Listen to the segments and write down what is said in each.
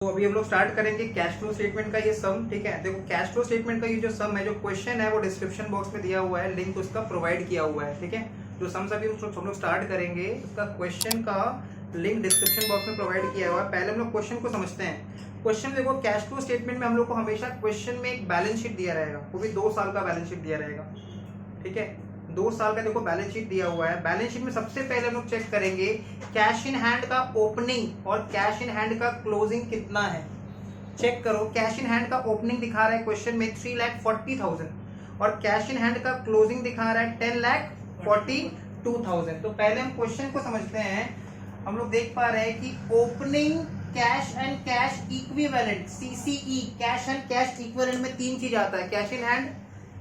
तो अभी हम लोग स्टार्ट करेंगे कैश फ्लो स्टेटमेंट का ये सम। ठीक है, देखो कैश फ्लो स्टेटमेंट का ये जो सम है, जो क्वेश्चन है वो डिस्क्रिप्शन बॉक्स में दिया हुआ है, लिंक उसका प्रोवाइड किया हुआ है। ठीक है, जो सम्स अभी हम लोग स्टार्ट करेंगे उसका क्वेश्चन का लिंक डिस्क्रिप्शन बॉक्स में प्रोवाइड किया हुआ है। पहले हम लोग क्वेश्चन को समझते हैं। क्वेश्चन देखो, कैश फ्लो स्टेटमेंट में हम लोग को हमेशा क्वेश्चन में एक बैलेंस शीट दिया रहेगा, वो भी 2 साल का बैलेंस शीट दिया रहेगा। ठीक है, 2 साल का देखो बैलेंस शीट दिया हुआ है। बैलेंस शीट में सबसे पहले हम लोग चेक करेंगे कैश इन हैंड का ओपनिंग और कैश इन हैंड का क्लोजिंग कितना है। चेक करो, कैश इन हैंड का ओपनिंग दिखा रहा है क्वेश्चन में 3,40,000 और कैश इन हैंड का क्लोजिंग दिखा रहा है 10,42,000। तो पहले हम क्वेश्चन को समझते हैं। हम लोग देख पा रहे हैं कि opening cash and cash equivalent CCE, cash and cash equivalent में 3 चीज आता है, cash in hand,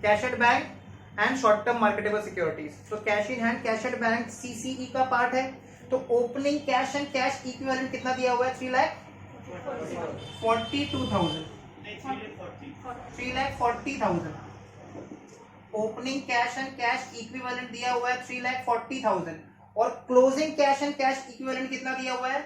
cash at bank and short term marketable securities. तो cash in hand, cash at bank CCE का पार्ट है। तो opening cash and cash equivalent कितना दिया हुआ है? 3,42,000। 3,40,000 opening cash and cash equivalent दिया हुआ है 3,40,000 और closing cash and cash equivalent कितना दिया हुआ है?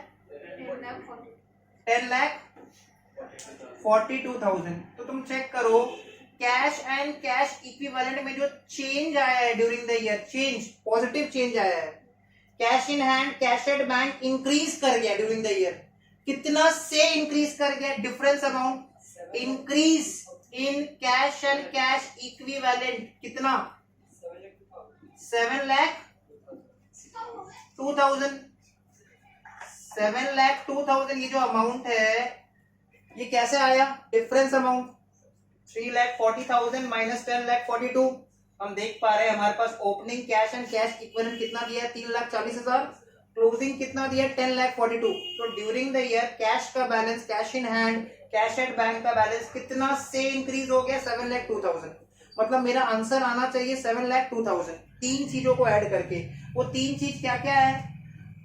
10,42,000। तो तुम चेक करो, कैश एंड कैश इक्विवेलेंट में जो चेंज आया है during the year, change positive change आया है। Cash in hand, cash at bank increase कर गया ड्यूरिंग द ईयर। कितना से इंक्रीज कर गया? Difference amount increase in cash and cash equivalent कितना? 7,02,000। 7,02,000 ये जो अमाउंट है ये कैसे आया? Difference amount 3,40,000 minus 10,42,000। हम देख पा रहे हैं हमारे पास opening cash and cash equivalent कितना दिया है? 3,40,000। क्लोजिंग कितना दिया? 10,42,000। तो ड्यूरिंग द ईयर कैश का balance, cash in hand, cash at bank का बैलेंस कितना से इंक्रीज हो गया? 7,02,000। मतलब मेरा आंसर आना चाहिए 7,02,000 तीन चीजों को ऐड करके। वो 3 चीज क्या क्या है?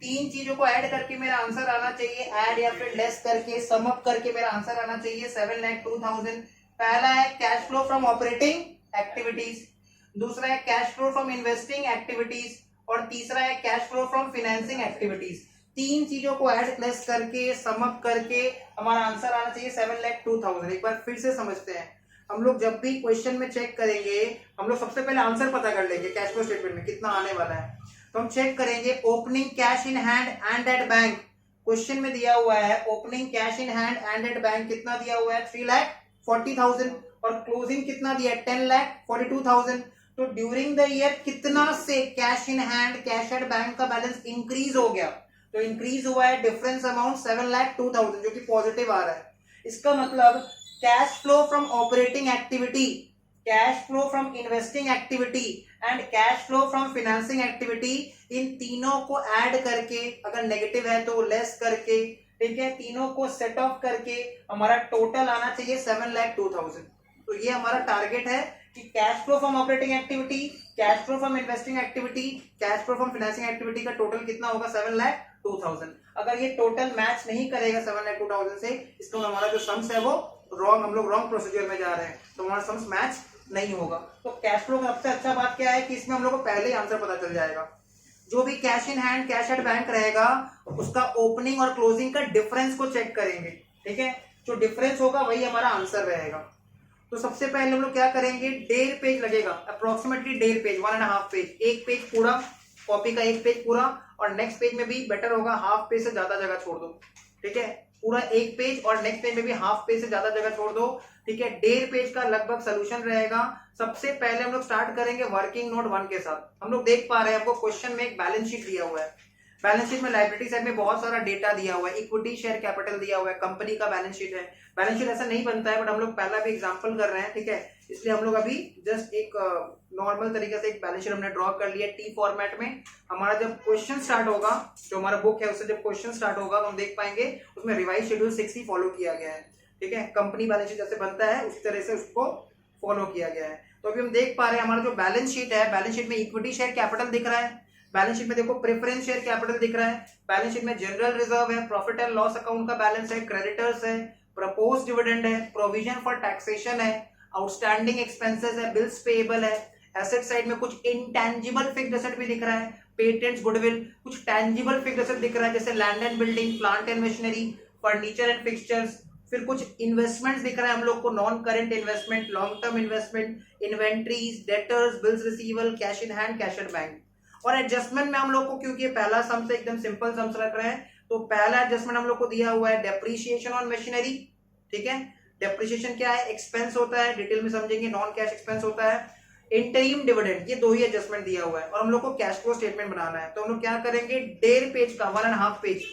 3 चीजों को ऐड करके मेरा आंसर आना चाहिए, ऐड या फिर लेस करके, सम अप करके मेरा आंसर आना चाहिए 7,02,000। पहला है cash flow from operating activities, दूसरा है cash flow from investing activities और तीसरा है cash flow from financing activities. 3 चीजों को ऐड प्लस करके, सम अप करके हमारा आंसर आना चाहिए 7,02,000। एक बार फिर से समझते हैं। हम लोग जब भी क्वेश्चन में चेक करेंगे, हम लोग सबसे पहले आंसर पता कर लेंगे कैश फ्लो स्टेटमेंट में कितना आने वाला है। तो हम चेक करेंगे opening cash in hand and at bank. Question में दिया हुआ है opening cash in hand and at bank कितना दिया हुआ है? 3,40,000 और क्लोजिंग कितना दिया है? 10,42,000। तो ड्यूरिंग द ईयर कितना से cash in hand, cash at bank का बैलेंस इंक्रीज हो गया? तो इंक्रीज हुआ है डिफरेंस अमाउंट 7,02,000 जो कि पॉजिटिव आ रहा है। इसका मतलब cash flow from operating activity, cash flow from investing activity and cash flow from financing activity, इन तीनों को ऐड करके, अगर नेगेटिव है तो लेस करके, ठीक है, तीनों को सेट ऑफ करके हमारा टोटल आना चाहिए 7,02,000। तो ये हमारा टारगेट है कि cash flow from operating activity, cash flow from investing activity, cash flow from financing activity का टोटल कितना होगा? 7,02,000। अगर ये टोटल मैच नहीं करेगा 7,02,000 से, इसका हमारा जो सम्स है वो रॉन्ग, हम लोग रॉन्ग प्रोसीजर में जा रहे हैं, तो हमारा सम्स मैच नहीं होगा। तो कैश फ्लो का सबसे अच्छा बात क्या है कि इसमें हम लोग को पहले ही आंसर पता चल जाएगा। जो भी cash in hand, cash at bank रहेगा उसका ओपनिंग और क्लोजिंग का डिफरेंस को चेक करेंगे। ठीक है, जो डिफरेंस होगा वही हमारा आंसर रहेगा। तो सबसे पहले हम लोग क्या करेंगे, 1.5 पेज लगेगा, अप्रोक्सीमेटली 1.5 पेज, 1.5 पेज, एक पेज पूरा, कॉपी का एक पेज पूरा, और नेक्स्ट पेज में भी बेटर होगा हाफ पेज से ज्यादा जगह छोड़ दो। ठीक है, पूरा एक पेज और नेक्स्ट पेज में भी हाफ पेज से ज्यादा जगह छोड़ दो। ठीक है, 1.5 पेज का लगभग सोल्यूशन रहेगा। सबसे पहले हम लोग स्टार्ट करेंगे वर्किंग नोट 1 के साथ। हम लोग देख पा रहे हैं आपको क्वेश्चन में एक बैलेंस शीट दिया हुआ है। बैलेंस शीट में लायबिलिटी साइड में बहुत सारा डेटा दिया हुआ है, इक्विटी शेयर कैपिटल दिया हुआ है, कंपनी का बैलेंस शीट है। बैलेंस शीट ऐसा नहीं बनता है, बट हम लोग पहला भी एग्जांपल कर रहे हैं। ठीक है, इसलिए हम लोग अभी जस्ट एक नॉर्मल तरीके से एक बैलेंस शीट हमने ड्रॉ कर लिया टी फॉर्मेट में। हमारा जब क्वेश्चन स्टार्ट होगा, जो हमारा बुक है उससे जब क्वेश्चन स्टार्ट होगा तो हम देख पाएंगे उसमें रिवाइज शेड्यूल 6 ही फॉलो किया गया है। ठीक है, कंपनी बैलेंस शीट जैसे बनता है उस तरह से उसको फॉलो किया गया है। तो अभी हम देख पा रहे हैं हमारा जो बैलेंस शीट है, बैलेंस शीट में इक्विटी शेयर कैपिटल दिख रहा है, बैलेंस शीट में देखो प्रेफरेंस शेयर कैपिटल दिख रहा है, बैलेंस शीट में जनरल रिजर्व है, प्रॉफिट एंड लॉस अकाउंट का बैलेंस है, क्रेडिटर्स है, प्रपोज डिविडेंड है, प्रोविजन फॉर टैक्सेशन है, आउटस्टैंडिंग एक्सपेंसेस है, बिल्स पेएबल है, एसेट साइड में कुछ इंटेंजिबल फिक्स्ड एसेट भी दिख रहा है, पेटेंट्स, गुडविल, कुछ टैंजिबल फिक्स्ड एसेट दिख रहा है जैसे land and building, plant and machinery, furniture and fixtures, फिर कुछ इन्वेस्टमेंट्स दिख रहा है हम लोग को, non current investment, long term investment, inventories, debtors, bills receivable, cash in hand, cash at bank. और एडजस्टमेंट में हम लोग को, क्योंकि पहला सम से एकदम सिंपल सम्स रख रहे हैं, तो पहला एडजस्टमेंट हम लोग को दिया हुआ है डेप्रीशिएशन ऑन मशीनरी। ठीक है, डेप्रीशिएशन क्या है, एक्सपेंस होता है, डिटेल में समझेंगे, नॉन कैश एक्सपेंस होता है। इंटरिम डिविडेंड, ये दो ही एडजस्टमेंट दिया हुआ है और हम लोग को कैश फ्लो स्टेटमेंट बनाना है। तो हम लोग क्या करेंगे, 1.5 पेज का, 1.5 पेज,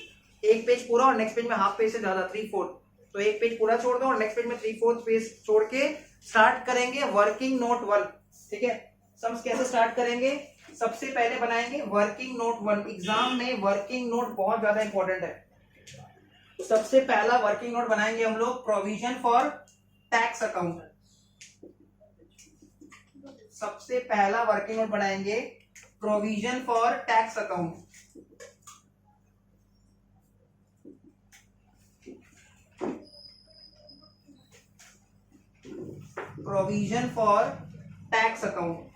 एक पेज पूरा और नेक्स्ट पेज में हाफ पेज से ज्यादा 3/4, तो एक पेज पूरा छोड़ दो और नेक्स्ट पेज में 3/4 पेज छोड़ के स्टार्ट करेंगे वर्किंग नोट 1। ठीक है, सम्स कैसे स्टार्ट करेंगे, सबसे पहले बनाएंगे वर्किंग नोट 1। एग्जाम में वर्किंग नोट बहुत ज्यादा इंपॉर्टेंट है, तो सबसे पहला वर्किंग नोट बनाएंगे हम लोग प्रोविजन फॉर टैक्स अकाउंट। सबसे पहला वर्किंग नोट बनाएंगे provision for tax account. Provision for tax account,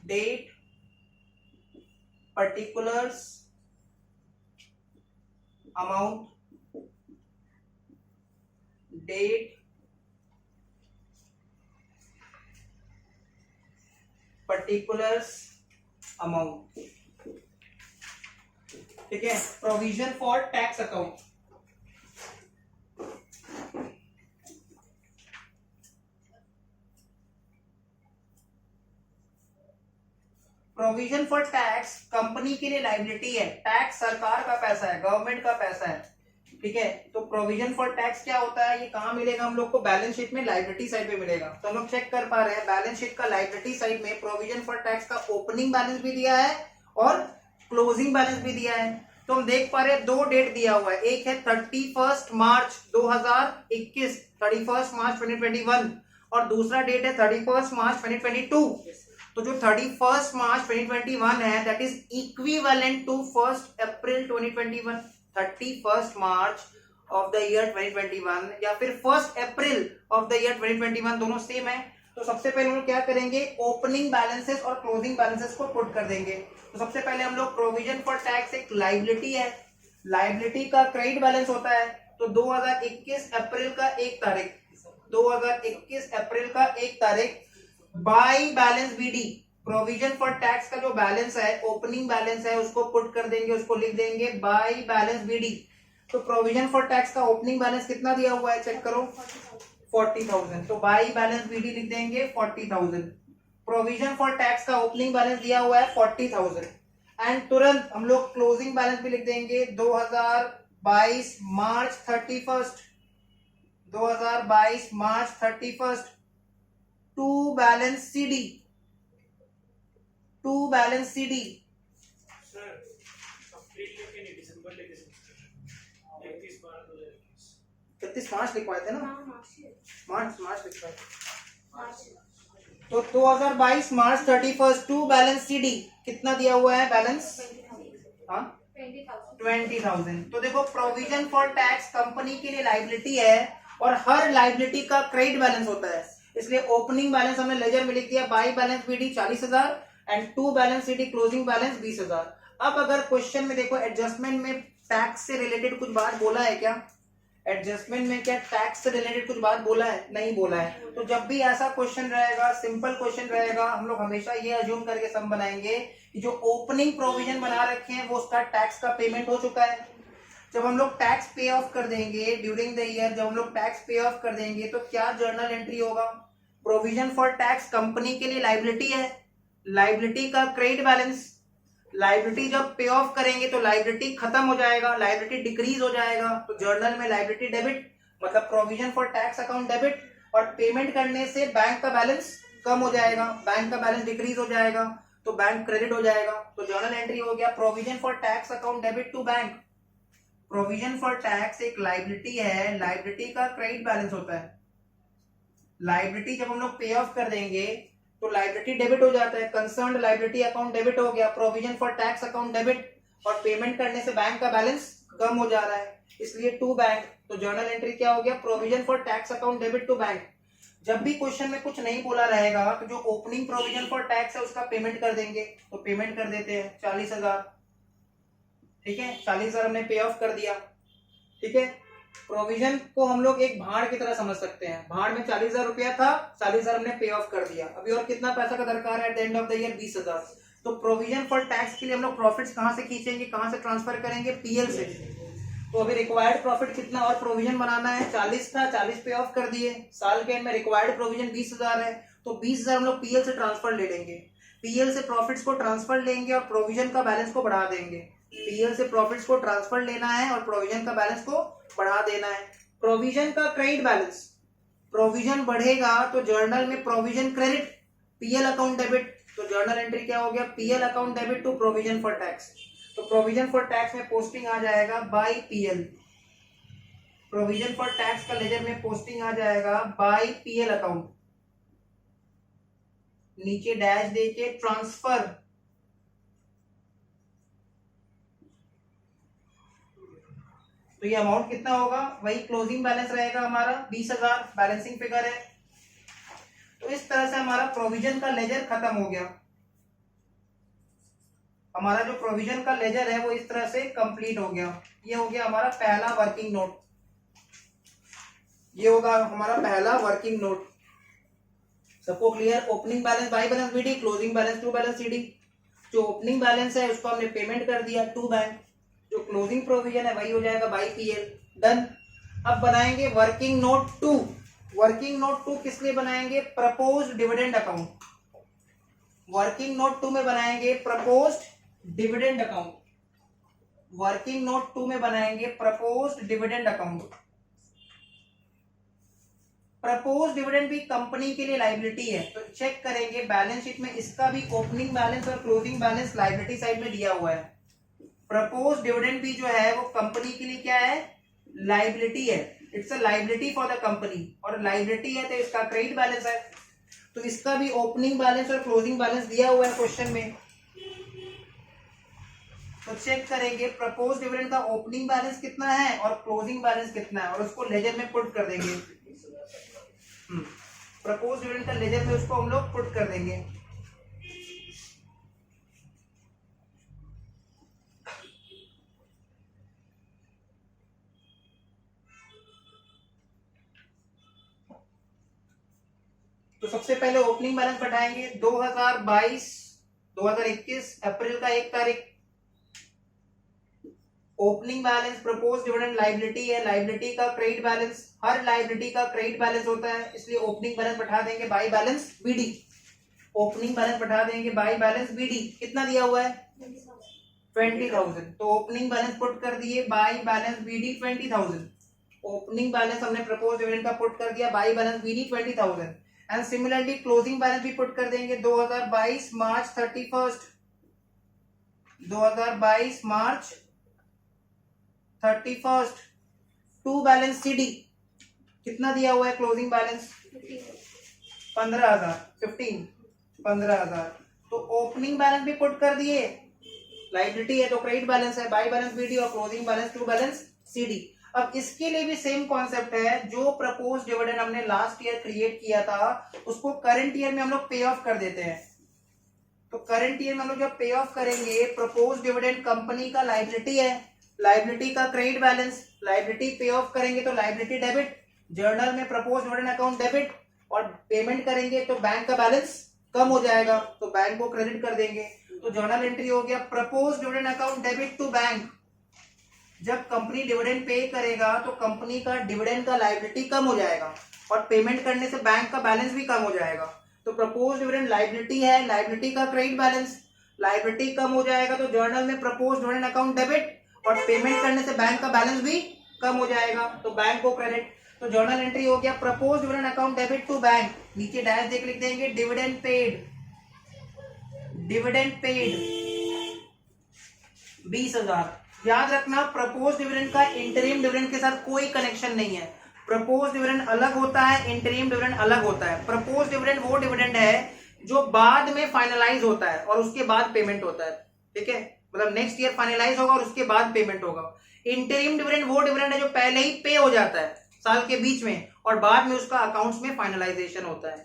date, particulars, amount, date, particulars, amount। ठीक है, provision for tax account. Provision for tax company के लिए लाइबिलिटी है, टैक्स सरकार का पैसा है, गवर्नमेंट का पैसा है। ठीक है, तो प्रोविजन फॉर टैक्स क्या होता है, ये कहां मिलेगा हम लोग को, बैलेंस शीट में लाइबिलिटी साइड पे मिलेगा। तो हम लोग चेक कर पा रहे हैं बैलेंस शीट का लाइबिलिटी साइड में प्रोविजन फॉर टैक्स का ओपनिंग बैलेंस भी दिया है और क्लोजिंग बैलेंस भी दिया है। तो हम देख पा रहे हैं दो डेट दिया हुआ है, एक है 31 मार्च 2021, 31 मार्च 2021, और दूसरा डेट है 31 मार्च 2022। तो जो 31 मार्च 2021 है that is equivalent to 1 April 2021। 31 March of the year 2021 या फिर 1 अप्रैल ऑफ द ईयर 2021 दोनों सेम है। तो सबसे पहले हम लोग क्या करेंगे, ओपनिंग बैलेंसेस और क्लोजिंग बैलेंसेस को पुट कर देंगे। तो सबसे पहले हम लोग प्रोविजन फॉर टैक्स एक लाइबिलिटी है, लाइबिलिटी का क्रेडिट बैलेंस होता है। तो 2021 अप्रैल का 1 तारीख, 2021 अप्रैल का 1 तारीख by balance BD, provision for tax का जो बैलेंस है, ओपनिंग बैलेंस है, उसको पुट कर देंगे, उसको लिख देंगे बाई बैलेंस बीडी। तो प्रोविजन फॉर टैक्स का ओपनिंग बैलेंस कितना दिया हुआ है, चेक करो, 40,000। तो बाई बैलेंस बीडी लिख देंगे 40,000। प्रोविजन फॉर टैक्स का ओपनिंग बैलेंस दिया हुआ है 40,000 एंड तुरंत हम लोग क्लोजिंग बैलेंस भी लिख देंगे 2022 March 31, 2022 March 31 to balance CD, to balance CD. Sir April लेके नहीं दिसंबर लेके 31 मार्च 2021, 31 मार्च लिखवाए थे ना, मार्च लिखवाए। तो 2022 मार्च 31 टू बैलेंस सीडी कितना दिया हुआ है बैलेंस, हाँ 20,000। तो देखो प्रोविजन फॉर टैक्स कंपनी के लिए लाइबिलिटी है और हर लाइबिलिटी का क्रेडिट बैलेंस होता है, इसलिए ओपनिंग बैलेंस हमने लेजर में लिख दिया by balance BD 40,000 and to balance CD closing balance 20,000। अब अगर क्वेश्चन में देखो एडजस्टमेंट में टैक्स से रिलेटेड कुछ बात बोला है क्या, एडजस्टमेंट में क्या टैक्स से रिलेटेड कुछ बात बोला है, नहीं बोला है। तो जब भी ऐसा क्वेश्चन रहेगा, सिंपल क्वेश्चन रहेगा, हम लोग हमेशा ये अज्यूम करके सम बनाएंगे कि जो ओपनिंग प्रोविजन बना रखे हैं वो उसका टैक्स का पेमेंट हो चुका है। जब हम लोग टैक्स पे ऑफ कर देंगे ड्यूरिंग द ईयर, जब हम लोग टैक्स पे ऑफ कर देंगे तो क्या जर्नल एंट्री होगा, प्रोविजन फॉर टैक्स कंपनी के लिए लाइबिलिटी है, लाइबिलिटी का क्रेडिट बैलेंस, लाइबिलिटी जब पे ऑफ करेंगे तो लाइबिलिटी खत्म हो जाएगा, लाइबिलिटी डिक्रीज हो जाएगा, तो जर्नल में लाइबिलिटी डेबिट मतलब provision for tax account debit, और पेमेंट करने से बैंक का बैलेंस कम हो जाएगा, बैंक का बैलेंस डिक्रीज हो जाएगा तो बैंक क्रेडिट हो जाएगा। तो जर्नल एंट्री हो गया provision for tax account debit to bank. Provision for tax एक लाइबिलिटी है, लाइबिलिटी का क्रेडिट बैलेंस होता है। लाइबिलिटी जब हम लोग पे ऑफ कर देंगे तो लाइबिलिटी डेबिट हो जाता है, कंसर्न्ड लाइबिलिटी अकाउंट डेबिट हो गया, provision for tax account debit, और पेमेंट करने से बैंक का बैलेंस कम हो जा रहा है, इसलिए टू बैंक। तो जर्नल एंट्री क्या हो गया, provision for tax account debit to bank. जब भी क्वेश्चन में कुछ नहीं बोला रहेगा तो जो ओपनिंग प्रोविजन फॉर टैक्स है उसका पेमेंट कर देंगे, तो पेमेंट कर देते हैं 40,000। ठीक है, 40,000 हमने पे ऑफ कर दिया। ठीक है, प्रोविजन को हम लोग एक भाड़ की तरह समझ सकते हैं। भाड़ में 40,000 रुपया था, 40,000 हमने पे ऑफ कर दिया। अभी और कितना पैसा का दरकार है at the end of the year? 20,000। तो प्रोविजन फॉर टैक्स के लिए हम लोग प्रॉफिट्स कहां से खींचेंगे, कहां से ट्रांसफर करेंगे? पीएल से। तो अभी रिक्वायर्ड प्रॉफिट कितना और प्रोविजन बनाना है? 40 था, 40 पे ऑफ कर दिए। साल के एंड में रिक्वायर्ड प्रोविजन 20,000 है, तो 20,000 हम लोग पीएल से ट्रांसफर ले लेंगे। पीएल से प्रॉफिट्स को ट्रांसफर लेंगे और प्रोविजन का बैलेंस को बढ़ा देंगे। पीएल से प्रॉफिट्स को ट्रांसफर लेना है और प्रोविजन का बैलेंस को बढ़ा देना है। प्रोविजन का क्रेडिट बैलेंस, प्रोविजन बढ़ेगा तो जर्नल में provision credit, PL account debit. तो जर्नल एंट्री क्या हो गया? PL account debit to provision for tax. तो प्रोविजन फॉर टैक्स में पोस्टिंग आ जाएगा by PL. Provision for tax का लेजर में पोस्टिंग आ जाएगा बाय पीएल अकाउंट। नीचे डैश देके ट्रांसफर, तो ये अमाउंट कितना होगा? वही क्लोजिंग बैलेंस रहेगा हमारा 20,000, बैलेंसिंग फिगर है। तो इस तरह से हमारा प्रोविजन का लेजर खत्म हो गया। हमारा जो प्रोविजन का लेजर है वो इस तरह से कंप्लीट हो गया। ये हो गया हमारा पहला वर्किंग नोट। ये होगा हमारा पहला वर्किंग नोट। सबको clear? Opening balance by balance BD, closing balance to balance CD. जो ओपनिंग बैलेंस है उसको हमने पेमेंट कर दिया टू बैंक, जो क्लोजिंग प्रोविजन है वही हो जाएगा बाय पीएल। डन। अब बनाएंगे वर्किंग नोट 2। वर्किंग नोट 2 किस लिए बनाएंगे? Proposed dividend account. Working note 2 में बनाएंगे proposed dividend account. Working note 2 में बनाएंगे proposed dividend account. Propose dividend भी कंपनी के लिए लायबिलिटी है, तो चेक करेंगे बैलेंस शीट में इसका भी ओपनिंग बैलेंस और क्लोजिंग बैलेंस लायबिलिटी साइड में दिया हुआ है। प्रपोज डिविडेंड भी जो है वो कंपनी के लिए क्या है? लायबिलिटी है। It's a liability for the company, और लायबिलिटी है तो इसका क्रेडिट बैलेंस है। तो इसका भी ओपनिंग बैलेंस और क्लोजिंग बैलेंस दिया हुआ है क्वेश्चन में। तो चेक करेंगे प्रपोज डिविडेंड का ओपनिंग बैलेंस कितना है और क्लोजिंग बैलेंस कितना है, और उसको लेजर में पुट कर देंगे। प्रपोज डिविडेंड का लेजर में उसको हम लोग पुट कर देंगे। तो सबसे पहले ओपनिंग बैलेंस बैठाएंगे 2021 अप्रैल का 1 तारीख। Opening balance propose dividend liability है, लायबिलिटी का क्रेडिट बैलेंस, हर लायबिलिटी का क्रेडिट बैलेंस होता है, इसलिए ओपनिंग बैलेंस बैठा देंगे by balance BD. Opening balance बैठा देंगे बाय बैलेंस बीडी। कितना दिया हुआ है? 20,000। तो ओपनिंग बैलेंस पुट कर दिए by balance BD 20,000। Opening balance हमने प्रपोज डिविडेंड का पुट कर दिया by balance BD 20,000। And similarly closing balance भी पुट कर देंगे 2022 March 31। 2022 March 31 to balance CD. कितना दिया हुआ है क्लोजिंग बैलेंस? 15,000। तो ओपनिंग बैलेंस भी पुट कर दिए, लायबिलिटी है तो क्रेडिट बैलेंस है बाय बैलेंस बीडी, और closing balance to balance CD. अब इसके लिए भी सेम कॉन्सेप्ट है, जो प्रपोज डिविडेंड हमने लास्ट ईयर क्रिएट किया था उसको करंट ईयर में हम लोग पे ऑफ कर देते हैं। तो करंट ईयर में हम लोग जब पे ऑफ करेंगे, प्रपोज डिविडेंड कंपनी का लायबिलिटी है, लायबिलिटी का क्रेडिट बैलेंस, लायबिलिटी पे ऑफ करेंगे तो लायबिलिटी डेबिट, जर्नल में प्रपोज डिविडेंड अकाउंट डेबिट, और पेमेंट करेंगे तो बैंक का बैलेंस कम हो जाएगा तो बैंक को क्रेडिट कर देंगे। तो जर्नल एंट्री हो गया propose dividend account debit to bank. जब कंपनी डिविडेंड पे करेगा तो कंपनी का डिविडेंड का लायबिलिटी कम हो जाएगा और पेमेंट करने से बैंक का बैलेंस भी कम हो जाएगा। तो प्रपोज डिविडेंड लायबिलिटी है, लायबिलिटी का क्रेडिट बैलेंस, लायबिलिटी कम हो जाएगा तो जर्नल में प्रपोज डिविडेंड अकाउंट डेबिट, और पेमेंट करने से बैंक का बैलेंस भी कम हो जाएगा तो बैंक को क्रेडिट। तो जर्नल एंट्री हो गया propose dividend account debit to bank. नीचे डैश देख लिख देंगे डिविडेंड पेड, डिविडेंड पेड 20,000। याद रखना प्रपोज डिविडेंड का इंटरिम डिविडेंड के साथ कोई कनेक्शन नहीं है। प्रपोज डिविडेंड अलग होता है, इंटरिम डिविडेंड अलग होता है। प्रपोज डिविडेंड वो डिविडेंड है जो बाद में फाइनलाइज होता है और उसके बाद पेमेंट होता है। ठीक है, मतलब नेक्स्ट ईयर फाइनलाइज होगा और उसके बाद पेमेंट होगा। इंटरिम डिविडेंड वो डिविडेंड है जो पहले ही पे हो जाता है साल के बीच में और बाद में उसका अकाउंट्स में फाइनलाइजेशन होता है।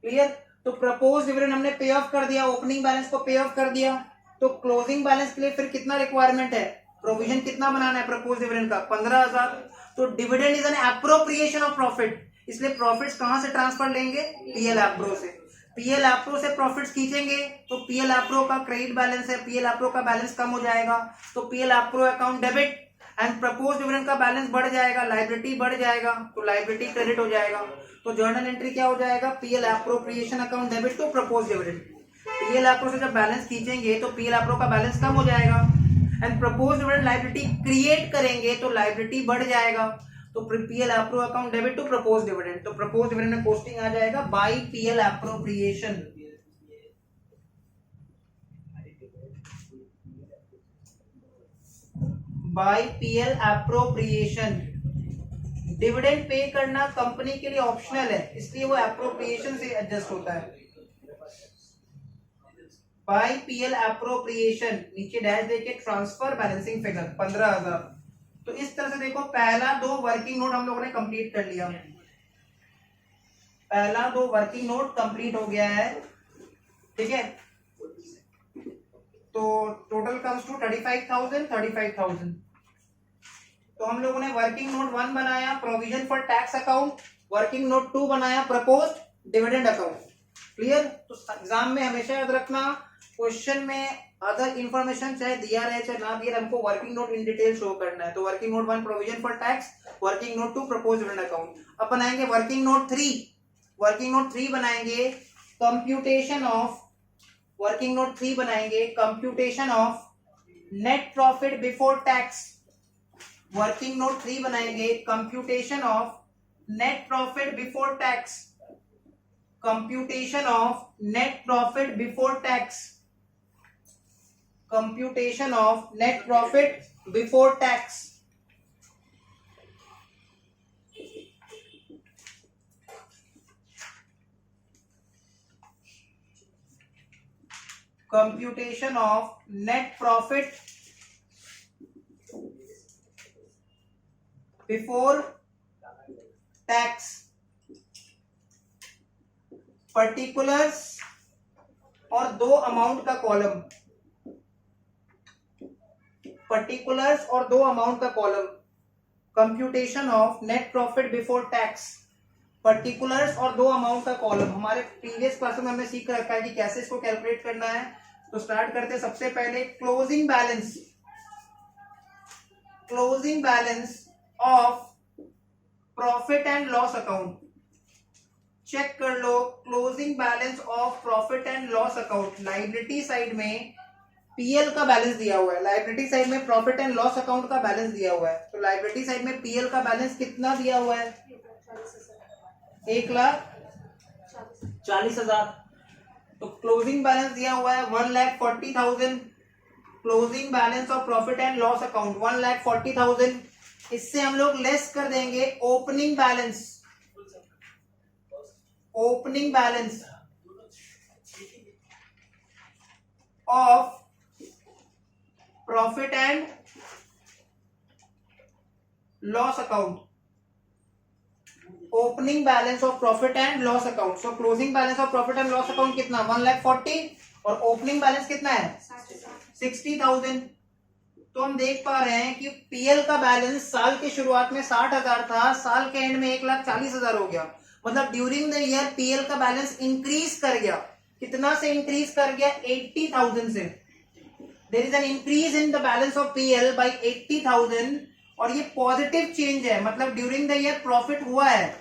क्लियर? तो प्रपोज डिविडेंड हमने पे ऑफ कर दिया, ओपनिंग बैलेंस को पे ऑफ कर दिया। तो क्लोजिंग बैलेंस के लिए फिर कितना रिक्वायरमेंट है? प्रोविजन कितना बनाना है प्रपोज डिविडेंड का 15,000। तो dividend is an appropriation of profit, इसलिए प्रॉफिट्स कहां से ट्रांसफर लेंगे, पीएल एप्रो से। पीएल एप्रो से प्रॉफिट्स खींचेंगे तो पीएल एप्रो का क्रेडिट बैलेंस है, पीएल एप्रो का बैलेंस कम हो जाएगा, तो PL appro account debit and propose dividend का बैलेंस बढ़ जाएगा, लायबिलिटी बढ़ जाएगा, तो लायबिलिटी क्रेडिट हो जाएगा। तो जर्नल एंट्री क्या हो जाएगा, PL appropriation account debit to propose dividend. PL appro से जब बैलेंस खींचेंगे तो पीएल एप्रो का बैलेंस कम हो जाएगा and propose dividend liability create करेंगे तो लायबिलिटी बढ़ जाएगा, तो PL appro account debit to propose dividend. तो प्रपोज डिविडेंड में पोस्टिंग आ जाएगा by PL appropriation. By PL appropriation. Dividend pay करना कंपनी के लिए ऑप्शनल है, इसलिए वो एप्रोप्रिएशन से एडजस्ट होता है। बाय पीएल एप्रोप्रिएशन, नीचे डैश देके ट्रांसफर बैलेंसिंग फिगर 15,000। तो इस तरह से देखो पहला 2 वर्किंग नोट हम लोगों ने कंप्लीट कर लिया, पहला 2 वर्किंग नोट कंप्लीट हो गया है, ठीक है। तो टोटल कम्स टू 35,000। तो हम लोगों ने वर्किंग नोट 1 बनाया provision for tax account, working note 2 बनाया प्रपोज्ड डिविडेंड अकाउंट। क्लियर। तो एग्जाम में हमेशा याद रखना, क्वेश्चन में अदर इंफॉर्मेशन चाहे दिया रहे चाहे ना दिया, हमको working note in detail show करना है। तो working note 1 provision for tax, working note 2 proposed dividend account. अब बनाएंगे वर्किंग नोट 3। वर्किंग नोट 3 बनाएंगे कंप्यूटेशन ऑफ, वर्किंग नोट 3 बनाएंगे computation of net profit before tax. Working note 3 बनाएंगे computation of net profit before tax, computation of net profit before tax, computation of net profit before tax. Computation of net profit before tax, particulars और 2 amount का column, particulars और 2 amount का column. Computation of net profit before tax, particulars और 2 amount का column. हमारे previous class में हमने सीख रखा है कि कैसे इसको कैलकुलेट करना है। तो स्टार्ट करते हैं सबसे पहले closing balance, closing balance of profit and loss account. Check कर लो closing balance of profit and loss account. Liability side में पीएल का बैलेंस दिया हुआ है, लायबिलिटी साइड में प्रॉफिट एंड लॉस अकाउंट का बैलेंस दिया हुआ है। तो लायबिलिटी साइड में पीएल का बैलेंस कितना दिया हुआ है, 1,40,000। तो क्लोजिंग बैलेंस दिया हुआ है 1,40,000। Closing balance of profit and loss account 1,40,000। इससे हम लोग लेस कर देंगे opening balance, opening balance of profit and loss account, opening balance of profit and loss account. So closing balance of profit and loss account कितना 1,40,000 और opening balance कितना है 60,000। तो हम देख पा रहे हैं कि पीएल का बैलेंस साल की शुरुआत में 60,000 था, साल के एंड में 1,40,000 हो गया। मतलब ड्यूरिंग द ईयर पीएल का बैलेंस इंक्रीज कर गया। कितना से इंक्रीज कर गया 80,000 से। There is an increase in the balance of PL by 80,000 और ये पॉजिटिव चेंज है, मतलब ड्यूरिंग द ईयर प्रॉफिट हुआ है।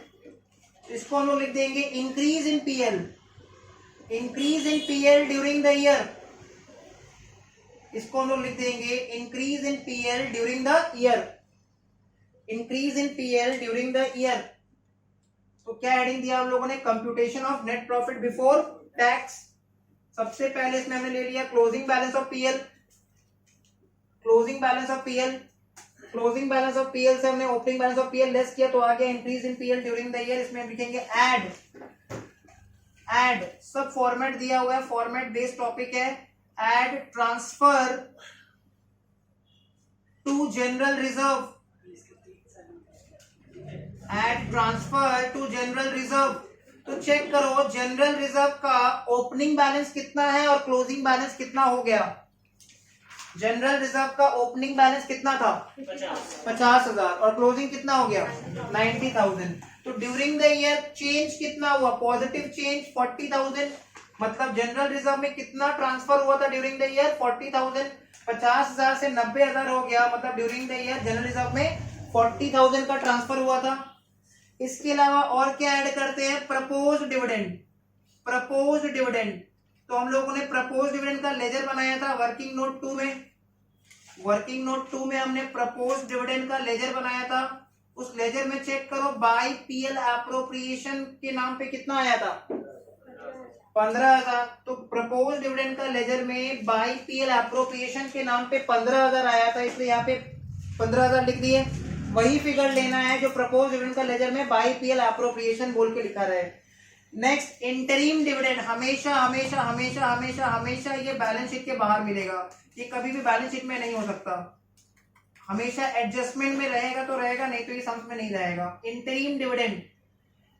इसको हम लोग लिख देंगे increase in PL, increase in PL during the year. इसको हम लोग लिख देंगे increase in PL during the year, increase in PL during the year. तो क्या हेडिंग दिया हम लोगों ने, computation of net profit before tax. सबसे पहले इसमें हमने ले लिया closing balance of PL, closing balance of PL, closing balance of PL से हमने opening balance of PL less किया तो आ गया increase in PL during the year. इसमें हम लिखेंगे ऐड, ऐड सब फॉर्मेट दिया हुआ है, फॉर्मेट बेस्ड टॉपिक है। Add transfer to general reserve, add transfer to general reserve. तो चेक करो जनरल रिजर्व का ओपनिंग बैलेंस कितना है और क्लोजिंग बैलेंस कितना हो गया। जनरल रिजर्व का ओपनिंग बैलेंस कितना था? 50,000 और क्लोजिंग कितना हो गया? 90,000। तो ड्यूरिंग द ईयर चेंज कितना हुआ? Positive change 40,000। मतलब जनरल रिजर्व में कितना ट्रांसफर हुआ था ड्यूरिंग द ईयर? 40,000। 50,000 से 90,000 हो गया, मतलब during the year general reserve में 40,000 का ट्रांसफर हुआ था। इसके अलावा और क्या ऐड करते हैं? Propose dividend. प्रपोज डिविडेंड, तो हम लोगों ने प्रपोज डिविडेंड का लेजर बनाया था वर्किंग नोट 2 में। वर्किंग नोट 2 में हमने प्रपोज डिविडेंड का लेजर बनाया था। उस लेजर में चेक करो, बाय पीएल एप्रोप्रिएशन के नाम पे कितना आया था? 15,000। तो प्रपोज डिविडेंड का लेजर में बाय पीएल एप्रोप्रिएशन के नाम पे 15,000 आया था, इसलिए यहाँ पे 15,000 लिख दिए। वही फिगर लेना है जो प्रपोज डिविडेंड का लेजर में बाय पीएल एप्रोप्रिएशन बोल के लिखा रहे। नेक्स्ट, इंटरिम डिविडेंड हमेशा हमेशा हमेशा हमेशा हमेशा ये बैलेंस शीट के बाहर मिलेगा, ये कभी भी बैलेंस शीट में नहीं हो सकता। हमेशा एडजस्टमेंट में रहेगा तो रहेगा, नहीं तो ये सम्स में नहीं रहेगा। इंटरिम डिविडेंड,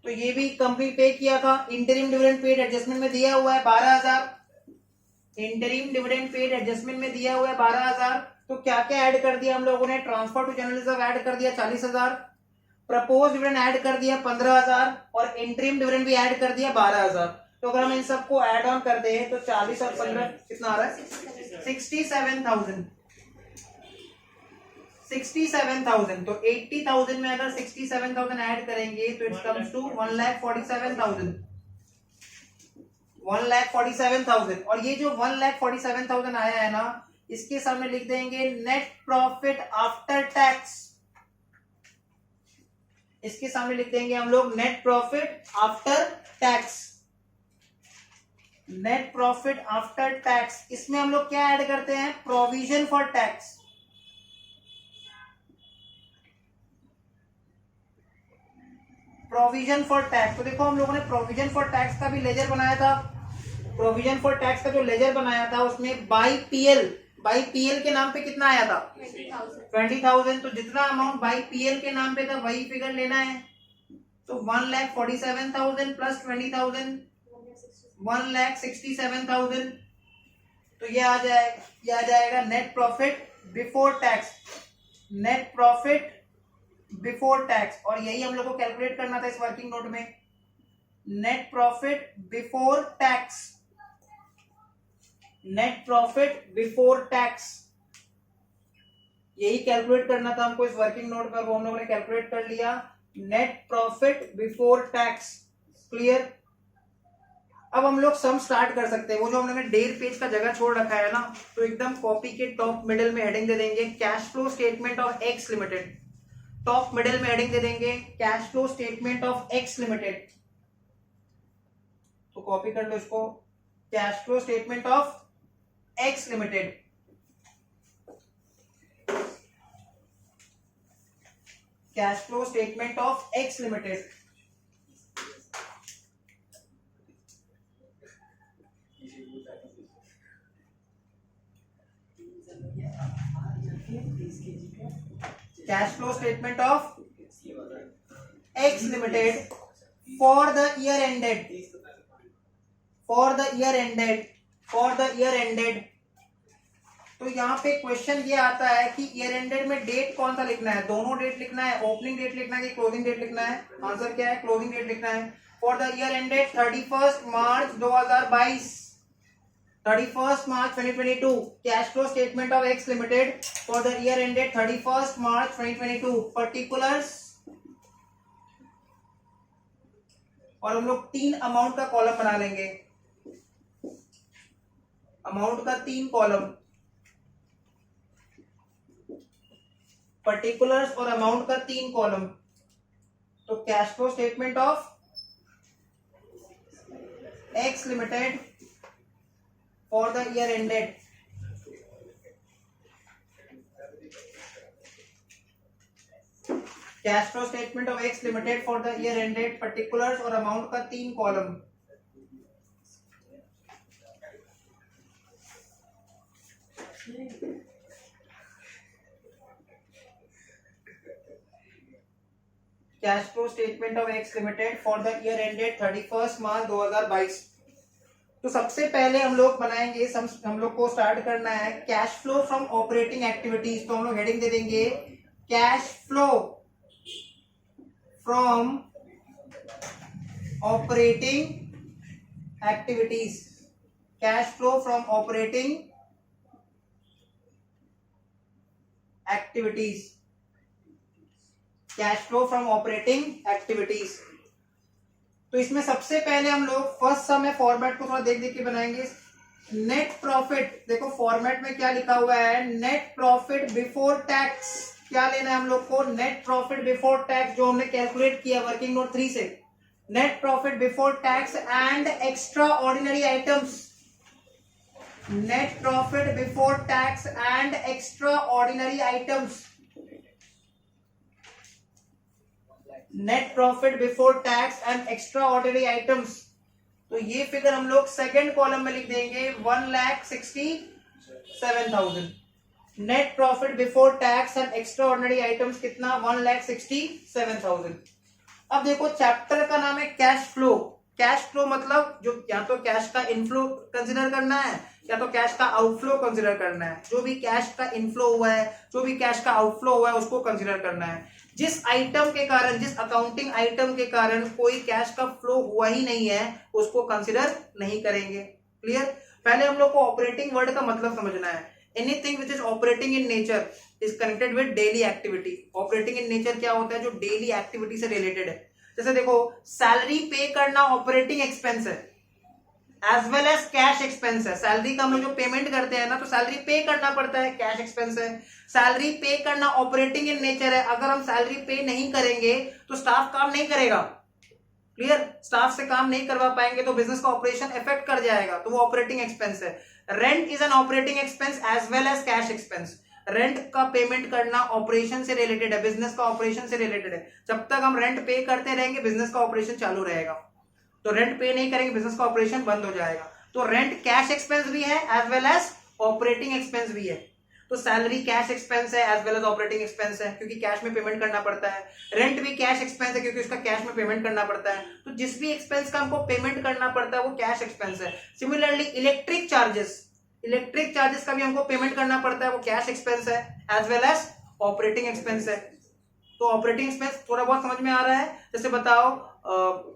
तो ये भी कंपनी पे किया था। इंटरिम डिविडेंड पेड एडजस्टमेंट में दिया हुआ है 12,000। इंटरिम डिविडेंड पेड एडजस्टमेंट में दिया हुआ है 12,000। तो क्या क्या ऐड कर दिया हम लोगों ने? Transfer to general reserve add कर दिया 40,000, प्रपोज डिविडेंड ऐड कर दिया 15,000 और इंटरिम डिविडेंड भी ऐड कर दिया 12,000। तो अगर हम इन सबको ऐड ऑन करते हैं तो 40 और 15 कितना आ रहा है? 67,000। 67,000। तो 80,000 में अगर 67,000 ऐड करेंगे तो इट कम्स टू 1,47,000। 1,47,000। और ये जो 1,47,000 आया है ना, इसके सामने लिख देंगे नेट प्रॉफिट आफ्टर टैक्स। इसके सामने लिख देंगे हम लोग net profit after tax. Net profit after tax, इसमें हम लोग क्या ऐड करते हैं? Provision for tax. Provision for tax, तो देखो हम लोगों ने प्रोविजन फॉर टैक्स का भी लेजर बनाया था। प्रोविजन फॉर टैक्स का जो लेजर बनाया था उसमें बाई पीएल के नाम पे कितना आया था? 20,000। तो जितना अमाउंट बाई पीएल के नाम पे था वही फिगर लेना है। तो 1,47,000 प्लस 20,000 1,67,000। तो ये आ जाएगा net profit before tax. Net profit before tax, और यही हम लोग को कैलकुलेट करना था इस वर्किंग नोट में। Net profit before tax. Net profit before tax, यही कैलकुलेट करना था हमको इस वर्किंग नोट पर, वो हम लोगों ने कैलकुलेट कर लिया। Net profit before tax, clear. अब हम लोग सम स्टार्ट कर सकते हैं। वो जो हम लोगों ने 1.5 पेज का जगह छोड़ रखा है ना, तो एकदम कॉपी के टॉप मिडिल में हेडिंग दे देंगे cash flow statement of x limited. Top middle में हेडिंग दे देंगे cash flow statement of x limited. तो कॉपी कर लो इसको, cash flow statement of x limited. Cash flow statement of x limited. Cash flow statement of x limited for the year ended. For the year ended, for the year ended. तो यहाँ पे question ये आता है कि year ended में date कौन सा लिखना है? दोनों डेट लिखना है, ओपनिंग डेट लिखना है कि क्लोजिंग डेट लिखना है? आंसर क्या है? क्लोजिंग डेट लिखना है। For the year ended 31 March 2022, 31 March 2022। Cash flow statement of x limited for the year ended 31 March 2022। Particulars, और हम लोग 3 अमाउंट का कॉलम बना लेंगे। अमाउंट का 3 कॉलम, पर्टिकुलर्स और अमाउंट का 3 कॉलम। तो cash flow statement of x limited for the year ended, cash flow statement of x limited for the year ended, particulars और अमाउंट का 3 column. Cash flow statement of x limited for the year ended 31 मार्च 2022। तो सबसे पहले हम लोग बनाएंगे, हम लोग को स्टार्ट करना है cash flow from operating activities. तो हम लोग हेडिंग दे देंगे cash flow from operating activities. Cash flow from operating activities, cash flow from operating activities. तो इसमें सबसे पहले हम लोग फर्स्ट सम है, फॉर्मेट को थोड़ा देख देख के बनाएंगे। नेट प्रॉफिट, देखो फॉर्मेट में क्या लिखा हुआ है, नेट प्रॉफिट बिफोर टैक्स। क्या लेना है हम लोग को, नेट प्रॉफिट बिफोर टैक्स, जो हमने कैलकुलेट किया वर्किंग नोट 3 से। Net profit before tax and extra ordinary items, net profit before tax and extra ordinary items, net profit before tax and extra ordinary items. तो ये figure हम लोग second column में लिख देंगे 1,67,000। Net profit before tax and extra ordinary items कितना, 1,67,000। अब देखो चैप्टर का नाम है कैश फ्लो। कैश फ्लो मतलब जो या तो कैश का इनफ्लो कंसिडर करना है या तो कैश का आउटफ्लो कंसिडर करना है। जो भी कैश का इनफ्लो हुआ है, जो भी कैश का आउटफ्लो हुआ है, उसको कंसिडर करना है। जिस आइटम के कारण, जिस अकाउंटिंग आइटम के कारण कोई कैश का फ्लो हुआ ही नहीं है, उसको कंसिडर नहीं करेंगे। क्लियर। पहले हम लोग को ऑपरेटिंग वर्ड का मतलब समझना है। Anything which is operating in nature is connected with daily activity. Operating in nature क्या होता है, जो डेली एक्टिविटी से रिलेटेड है। जैसे देखो सैलरी पे करना ऑपरेटिंग एक्सपेंस है, as well as cash expense है। सैलरी का हम लोग जो पेमेंट करते हैं ना, तो सैलरी पे करना पड़ता है, कैश एक्सपेंस है। सैलरी पे करना ऑपरेटिंग इन नेचर है। अगर हम सैलरी पे नहीं करेंगे तो स्टाफ काम नहीं करेगा। क्लियर। स्टाफ से काम नहीं करवा पाएंगे तो बिजनेस का ऑपरेशन इफेक्ट कर जाएगा, तो वो ऑपरेटिंग एक्सपेंस है। Rent is an operating expense as well as cash expense. Rent का पेमेंट करना ऑपरेशन से रिलेटेड है, बिजनेस का ऑपरेशन से रिलेटेड है। जब तक हम रेंट पे करते रहेंगे बिजनेस का ऑपरेशन चालू रहेगा। तो रेंट पे नहीं करेंगे बिजनेस का ऑपरेशन बंद हो जाएगा। तो रेंट कैश एक्सपेंस भी है as well as operating expense भी है। तो सैलरी कैश एक्सपेंस है as well as operating expense है, क्योंकि कैश में पेमेंट करना पड़ता है। रेंट भी कैश एक्सपेंस है क्योंकि उसका कैश में पेमेंट करना पड़ता है। तो जिस भी एक्सपेंस का हमको पेमेंट करना पड़ता है वो कैश एक्सपेंस है। Similarly electric charges, electric charges का भी हमको पेमेंट करना पड़ता है, वो कैश एक्सपेंस है as well as operating expense है। तो ऑपरेटिंग एक्सपेंस थोड़ा बहुत समझ में आ रहा है। जैसे बताओ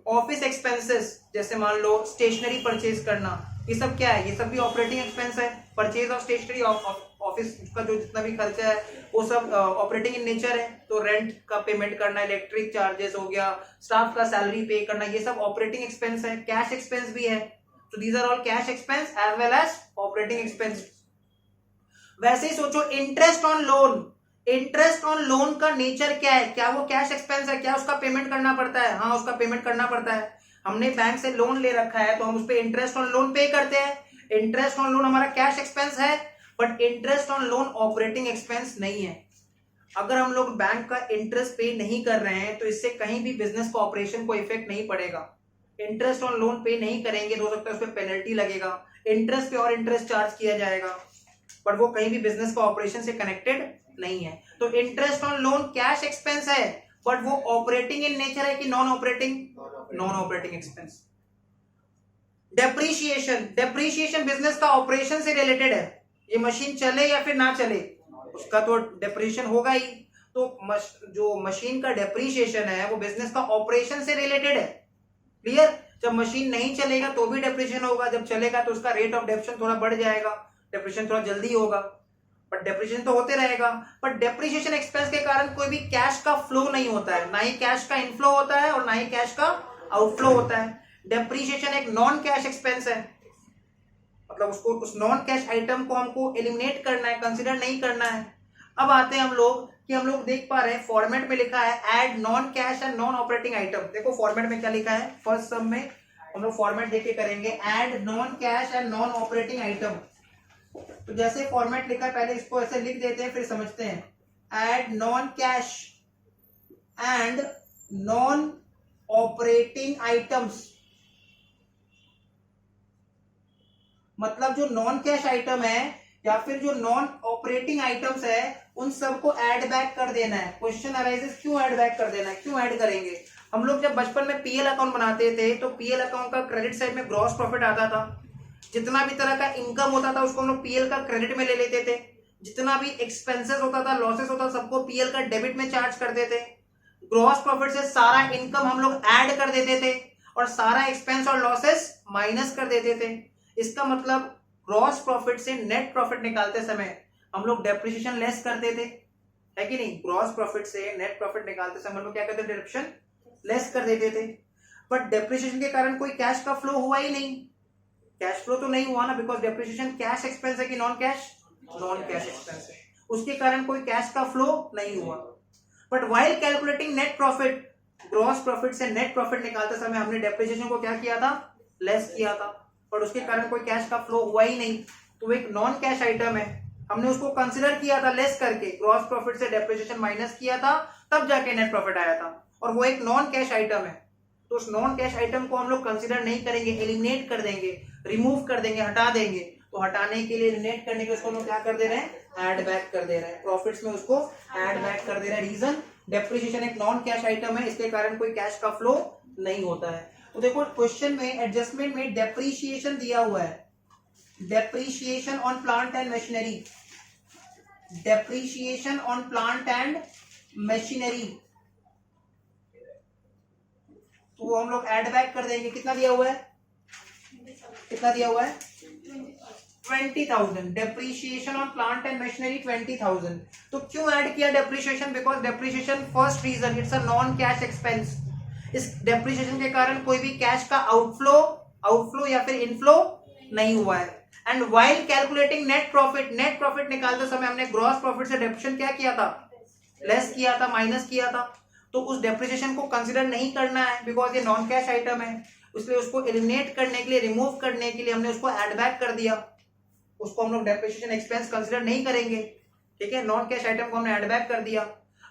ऑफिस एक्सपेंसेस, जैसे मान लो स्टेशनरी परचेज करना, ये सब क्या है, ये सब भी ऑपरेटिंग एक्सपेंस है। परचेज ऑफ स्टेशनरी, ऑफिस का जो जितना भी खर्चा है वो सब ऑपरेटिंग इन नेचर है। तो रेंट का पेमेंट करना, इलेक्ट्रिक चार्जेस हो गया, स्टाफ का सैलरी पे करना, ये सब ऑपरेटिंग एक्सपेंस है। कैश एक्सपेंस भी है। तो these are all cash expense as well as operating expense. वैसे ही सोचो interest on loan, interest on loan का नेचर क्या है, क्या वो कैश एक्सपेंस है, क्या उसका पेमेंट करना पड़ता है? हाँ, उसका पेमेंट करना पड़ता है। हमने बैंक से लोन ले रखा है तो हम उस पर इंटरेस्ट ऑन लोन पे करते हैं। इंटरेस्ट ऑन लोन हमारा कैश एक्सपेंस है, but interest on loan operating expense नहीं है। अगर हम लोग बैंक का इंटरेस्ट पे नहीं कर रहे हैं तो इससे कहीं भी बिजनेस को ऑपरेशन को इफेक्ट नहीं पड़ेगा। इंटरेस्ट ऑन लोन पे नहीं करेंगे तो हो सकता है उस पर पेनल्टी लगेगा, इंटरेस्ट पे और इंटरेस्ट चार्ज किया जाएगा, बट वो कहीं भी बिजनेस का ऑपरेशन से कनेक्टेड नहीं है। तो interest on loan cash expense है, बट वो ऑपरेटिंग इन नेचर है कि non operating? Non operating expense. Depreciation, depreciation business का ऑपरेशन से रिलेटेड है। ये मशीन चले या फिर ना चले उसका तो डेप्रीशिएशन होगा ही। तो जो मशीन का डेप्रीशिएशन है वो बिजनेस का ऑपरेशन से रिलेटेड है। क्लियर। जब मशीन नहीं चलेगा तो भी डेप्रीशिएशन होगा, जब चलेगा तो उसका रेट ऑफ डेप्रिसिएशन थोड़ा बढ़ जाएगा, डेप्रिसिएशन थोड़ा जल्दी होगा, बट डेप्रिसिएशन तो होते रहेगा। बट डेप्रिसिएशन एक्सपेंस के कारण कोई भी कैश का फ्लो नहीं होता है, ना ही कैश का इनफ्लो होता है और ना ही कैश का आउटफ्लो होता है। डेप्रिसिएशन एक नॉन कैश एक्सपेंस है, मतलब उसको, उस नॉन कैश आइटम को हमको एलिमिनेट करना है, कंसिडर नहीं करना है। अब आते हैं हम लोग कि हम लोग देख पा रहे हैं फॉर्मेट में लिखा है add non cash and non operating item. देखो फॉर्मेट में क्या लिखा है, फर्स्ट सम में हम लोग फॉर्मेट देख के करेंगे add non cash and non operating item. तो जैसे फॉर्मेट लिखा है पहले इसको ऐसे लिख देते हैं फिर समझते हैं। Add non cash and non operating items, मतलब जो नॉन कैश आइटम है या फिर जो नॉन ऑपरेटिंग आइटम्स है उन सबको ऐड बैक कर देना है। क्वेश्चन अराइजेस क्यों ऐड बैक कर देना है, क्यों ऐड करेंगे? हम लोग जब बचपन में पीएल अकाउंट बनाते थे तो पीएल अकाउंट का क्रेडिट साइड में ग्रॉस प्रॉफिट आता था, जितना भी तरह का इनकम होता था उसको हम लोग पीएल का क्रेडिट में ले लेते थे, जितना भी एक्सपेंसेस होता था, लॉसेस होता था, सबको पीएल का डेबिट में चार्ज कर देते। ग्रॉस प्रॉफिट से सारा इनकम हम लोग ऐड कर देते थे और सारा एक्सपेंस और लॉसेस माइनस कर देते थे। इसका मतलब ग्रॉस प्रॉफिट से नेट प्रॉफिट निकालते समय हम लोग डेप्रिसिएशन लेस करते थे, है कि नहीं? ग्रॉस प्रॉफिट से नेट प्रॉफिट निकालते समय हम लोग क्या करते थे? डिडक्शन लेस कर देते थे। बट डेप्रिसिएशन के कारण कोई कैश का फ्लो हुआ ही नहीं, कैश फ्लो तो नहीं हुआ ना, बिकॉज डेप्रिसिएशन कैश एक्सपेंस है कि non cash? Non cash expense है, उसके कारण कोई कैश का फ्लो नहीं हुआ। But while calculating net profit, gross profit से नेट प्रॉफिट निकालते समय हमने डेप्रिसिएशन को क्या किया था? लेस किया था, पर उसके कारण कोई कैश का फ्लो हुआ ही नहीं, तो एक नॉन कैश आइटम है। हमने उसको कंसिडर किया था लेस करके, ग्रॉस प्रॉफिट से डेप्रिसिएशन माइनस किया था, तब जाके नेट प्रॉफिट आया था, और वो एक नॉन कैश आइटम है। तो उस नॉन कैश आइटम को हम लोग कंसिडर नहीं करेंगे, एलिमिनेट कर देंगे, रिमूव कर देंगे, हटा देंगे। तो हटाने के लिए, एलिमिनेट करने के लिए उसको हम लोग क्या कर दे रहे हैं? ऐड बैक कर दे रहे हैं, प्रॉफिट्स में उसको ऐड बैक कर दे रहे हैं। रीजन, डेप्रिसिएशन एक नॉन कैश आइटम है, इसके कारण कोई कैश का फ्लो नहीं होता है। तो देखो क्वेश्चन में एडजस्टमेंट में डेप्रिसिएशन दिया हुआ है, depreciation on plant and machinery, depreciation on plant and machinery, तो वो हम लोग ऐड बैक कर देंगे। कितना दिया हुआ है? कितना दिया हुआ है? 20,000। Depreciation on plant and machinery 20,000। तो क्यों ऐड किया depreciation? Because depreciation first reason, it's a non cash expense. इस डेप्रिसिएशन के कारण कोई भी कैश का आउटफ्लो या फिर इनफ्लो नहीं हुआ है। And while calculating net profit, net profit निकालते समय हमने ग्रॉस प्रॉफिट से डेप्रिसिएशन क्या किया था? लेस किया था, माइनस किया था। तो उस डेप्रिसिएशन को कंसिडर नहीं करना है, बिकॉज ये नॉन कैश आइटम है, इसलिए उसको एलिमिनेट करने के लिए, रिमूव करने के लिए हमने उसको ऐड बैक कर दिया। उसको हम लोग डेप्रिसिएशन एक्सपेंस कंसिडर नहीं करेंगे, ठीक है? नॉन कैश आइटम को हमने ऐड बैक कर दिया।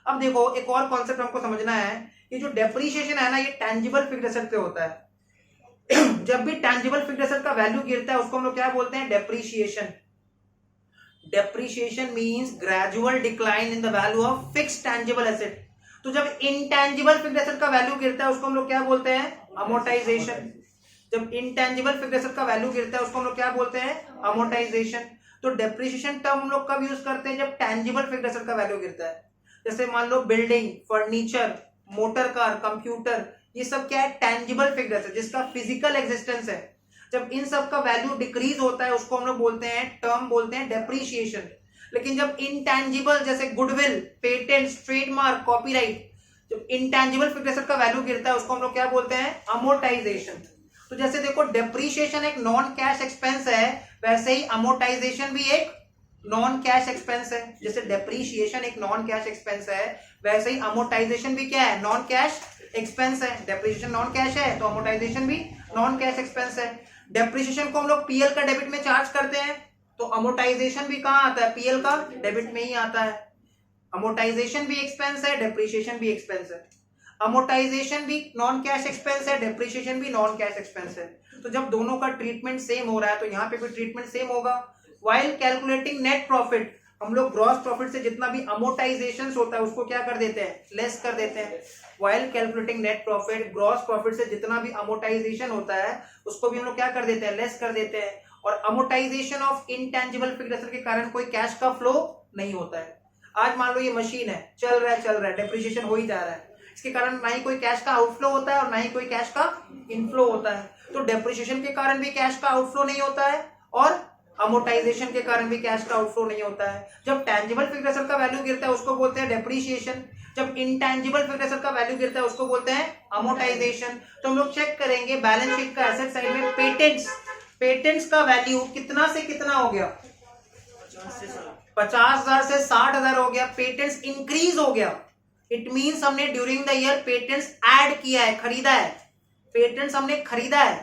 अब देखो एक और कॉन्सेप्ट हमको समझना है कि जो डेप्रिसिएशन है ना, ये टैंजिबल फिक्स्ड एसेट पे होता है। जब भी टैंजिबल फिक्स्ड एसेट का वैल्यू गिरता है उसको हम लोग क्या बोलते हैं? Depreciation. Depreciation means gradual decline in the value of fixed tangible asset. तो जब इंटैंजिबल फिक्स्ड एसेट का वैल्यू गिरता है उसको हम लोग क्या बोलते हैं? अमोर्टाइजेशन। जब इंटैंजिबल फिक्स्ड एसेट का वैल्यू गिरता है उसको हम लोग क्या बोलते हैं? अमोर्टाइजेशन। तो डेप्रिसिएशन टर्म हम लोग कब यूज करते हैं? जब टैंजिबल फिक्स्ड एसेट का वैल्यू गिरता है। जैसे मान लो building, furniture, motor car, computer, ये सब क्या है? टैंजिबल फिक्स्ड एसेट, जिसका फिजिकल एग्जिस्टेंस है। जब इन सब का वैल्यू डिक्रीज होता है उसको हम लोग बोलते हैं, टर्म बोलते हैं डेप्रिसिएशन। लेकिन जब इंटैंजिबल जैसे गुडविल, पेटेंट्स, ट्रेडमार्क, कॉपीराइट, जब इंटैंजिबल फिक्स्ड एसेट का वैल्यू गिरता है उसको हम लोग क्या बोलते हैं? अमोर्टाइजेशन। तो जैसे देखो डेप्रिसिएशन एक नॉन कैश एक्सपेंस है, वैसे ही अमोर्टाइजेशन भी एक नॉन कैश एक्सपेंस है। जैसे डेप्रिसिएशन एक नॉन कैश एक्सपेंस है, वैसे ही अमोर्टाइजेशन भी क्या है? नॉन कैश एक्सपेंस है। डेप्रिसिएशन नॉन कैश है तो अमोर्टाइजेशन भी नॉन कैश एक्सपेंस है। डेप्रिसिएशन को हम लोग पीएल का डेबिट में चार्ज करते हैं, तो अमोर्टाइजेशन भी कहां आता है? पीएल का डेबिट में ही आता है। अमोर्टाइजेशन भी एक्सपेंस है, डेप्रिसिएशन भी एक्सपेंस है। अमोर्टाइजेशन भी नॉन कैश एक्सपेंस है, डेप्रिसिएशन भी नॉन कैश एक्सपेंस है। तो जब दोनों का ट्रीटमेंट सेम हो रहा है तो यहाँ पे भी ट्रीटमेंट सेम होगा। व्हाइल कैलकुलेटिंग नेट प्रॉफिट, हम लोग ग्रॉस प्रॉफिट से जितना भी अमोर्टाइजेशन होता है उसको क्या कर देते हैं? लेस कर देते हैं। While calculating net profit, gross profit से जितना भी अमोर्टाइजेशन होता है उसको भी हम लोग क्या कर देते हैं? लेस कर देते हैं। और amortisation of intangible fixed asset के कारण कोई कैश का फ्लो नहीं होता है। आज मान लो ये मशीन है, चल रहा है, डेप्रिसिएशन हो ही जा रहा है, इसके कारण ना ही कोई कैश का आउटफ्लो होता है और ना ही कोई कैश का इनफ्लो होता है। तो डेप्रिसिएशन के कारण भी कैश का आउटफ्लो नहीं होता है और अमोर्टाइजेशन के कारण भी कैश का आउटफ्लो नहीं होता है। जब टैंजिबल फिक्स्ड एसेट का वैल्यू गिरता है उसको बोलते हैं डेप्रिसिएशन, जब इंटैंजिबल फिक्स्ड एसेट का वैल्यू गिरता है उसको बोलते हैं अमोर्टाइजेशन। तो हम लोग चेक करेंगे बैलेंस शीट का एसेट साइड में पेटेंट्स का वैल्यू कितना से कितना हो गया? 50,000 से 60,000 हो गया। पेटेंट्स इंक्रीज हो गया, इट मींस हमने during the year patents add किया है, खरीदा है। पेटेंट्स हमने खरीदा है,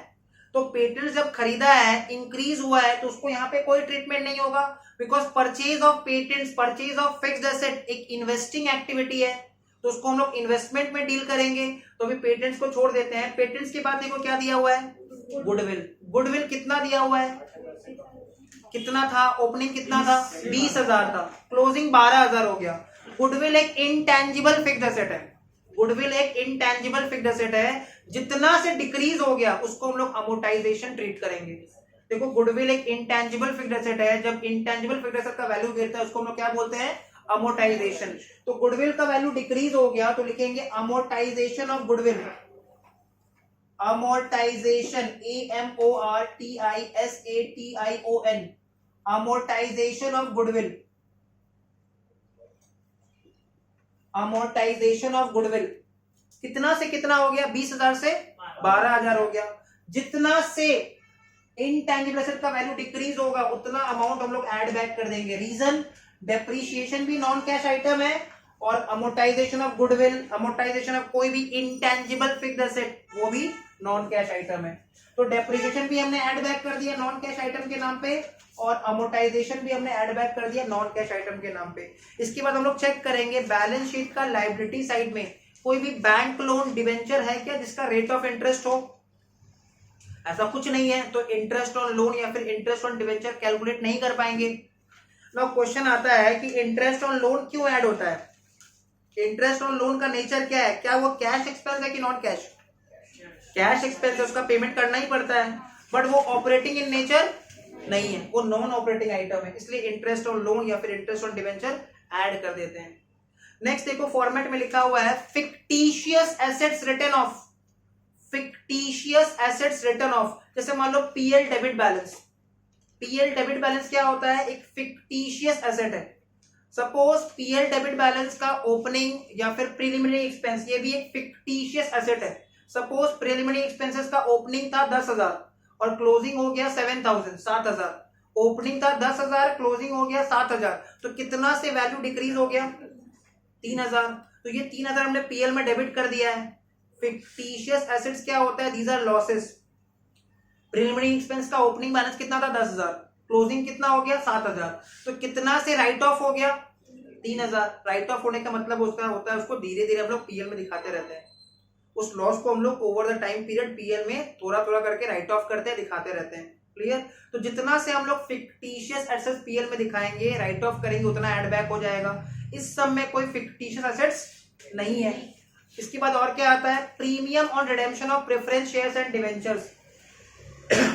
तो पेटेंट्स जब खरीदा है, इंक्रीज हुआ है, तो उसको यहाँ पे कोई ट्रीटमेंट नहीं होगा, because purchase of patents, purchase of fixed asset एक इन्वेस्टिंग एक्टिविटी है, तो उसको हम लोग इन्वेस्टमेंट में डील करेंगे। तो अभी पेटेंट्स को छोड़ देते हैं। पेटेंट्स के बाद देखो क्या दिया हुआ है? गुडविल कितना दिया हुआ है? कितना था? ओपनिंग कितना था? 20,000 था, क्लोजिंग 12,000 हो गया। गुडविल एक इंटैंजिबल फिक्स्ड एसेट है, गुडविल एक इंटैंजिबल फिक्स्ड एसेट है, जितना से डिक्रीज हो गया उसको हम लोग अमोर्टाइजेशन ट्रीट करेंगे। देखो गुडविल एक इंटेंजिबल फिक्स्ड एसेट है, जब इंटेंजिबल फिक्स्ड एसेट का वैल्यू गिरता है उसको हम लोग क्या बोलते हैं, अमोर्टाइजेशन। तो गुडविल का वैल्यू डिक्रीज हो गया तो लिखेंगे amortisation of goodwill, amortisation, AMORTISATION, amortisation of goodwill, amortisation of goodwill. कितना से कितना हो गया, 20,000 से 12,000 हो गया। जितना से इनटैंजिबल एसेट का वैल्यू डिक्रीज होगा उतना अमाउंट हम लोग ऐड बैक कर देंगे। रीजन, डेप्रीशिएशन भी नॉन कैश आइटम है और amortisation of goodwill, amortisation of कोई भी इंटैंजिबल फिक्स्ड एसेट वो भी नॉन कैश आइटम है। तो डेप्रीशिएशन भी हमने ऐड बैक कर दिया नॉन कैश आइटम के नाम पे और अमोर्टाइजेशन भी हमने ऐड बैक कर दिया नॉन कैश आइटम के नाम पे। इसके बाद हम लोग चेक करेंगे बैलेंस शीट का लायबिलिटी साइड में कोई भी बैंक लोन डिवेंचर है क्या जिसका रेट ऑफ इंटरेस्ट हो, ऐसा कुछ नहीं है, तो इंटरेस्ट ऑन लोन या फिर इंटरेस्ट ऑन डिवेंचर कैलकुलेट नहीं कर पाएंगे। नाउ क्वेश्चन आता है कि इंटरेस्ट ऑन लोन क्यों ऐड होता है, इंटरेस्ट ऑन लोन का नेचर क्या है, क्या वो कैश एक्सपेंस है कि नॉन कैश, कैश एक्सपेंस है, उसका पेमेंट करना ही पड़ता है, बट वो ऑपरेटिंग इन नेचर नहीं है, वो नॉन ऑपरेटिंग आइटम है, इसलिए इंटरेस्ट ऑन लोन या फिर इंटरेस्ट ऑन डिवेंचर ऐड कर देते हैं। नेक्स्ट देखो फॉर्मेट में लिखा हुआ है fictitious assets written off, fictitious assets written off, जैसे मान लो PL debit balance, PL debit balance क्या होता है, एक फिक्टिशियस एसेट है। सपोज पीएल डेबिट बैलेंस का ओपनिंग या फिर प्रीलिमिनरी एक्सपेंस, ये भी एक फिक्टिशियस एसेट है। सपोज प्रीलिमिनरी एक्सपेंसेस का ओपनिंग था 10,000 और क्लोजिंग हो गया 7,000, 7,000, ओपनिंग था 10,000, क्लोजिंग हो गया 7,000, तो कितना से वैल्यू डिक्रीज हो गया, 3,000, तो ये 3,000 हमने पीएल में डेबिट कर दिया है। फिक्टिशियस एसेट्स क्या होता है, these R losses. Preliminary expense का ओपनिंग बैलेंस कितना था 10,000, क्लोजिंग कितना हो गया 7,000, तो कितना से राइट ऑफ हो गया 3,000। राइट ऑफ होने का मतलब उसका होता है उसको धीरे धीरे हम लोग पीएल में दिखाते रहते हैं, उस लॉस को हम लोग over the time period PL में थोड़ा थोड़ा करके राइट ऑफ करते हैं, दिखाते रहते हैं। क्लियर, तो जितना से हम लोग फिक्टिशियस एसेट्स पीएल में दिखाएंगे राइट ऑफ करेंगे उतना एड बैक हो जाएगा। इस सब में कोई फिक्टिशियस एसेट्स नहीं है। इसके बाद और क्या आता है, premium on redemption of preference shares and debentures,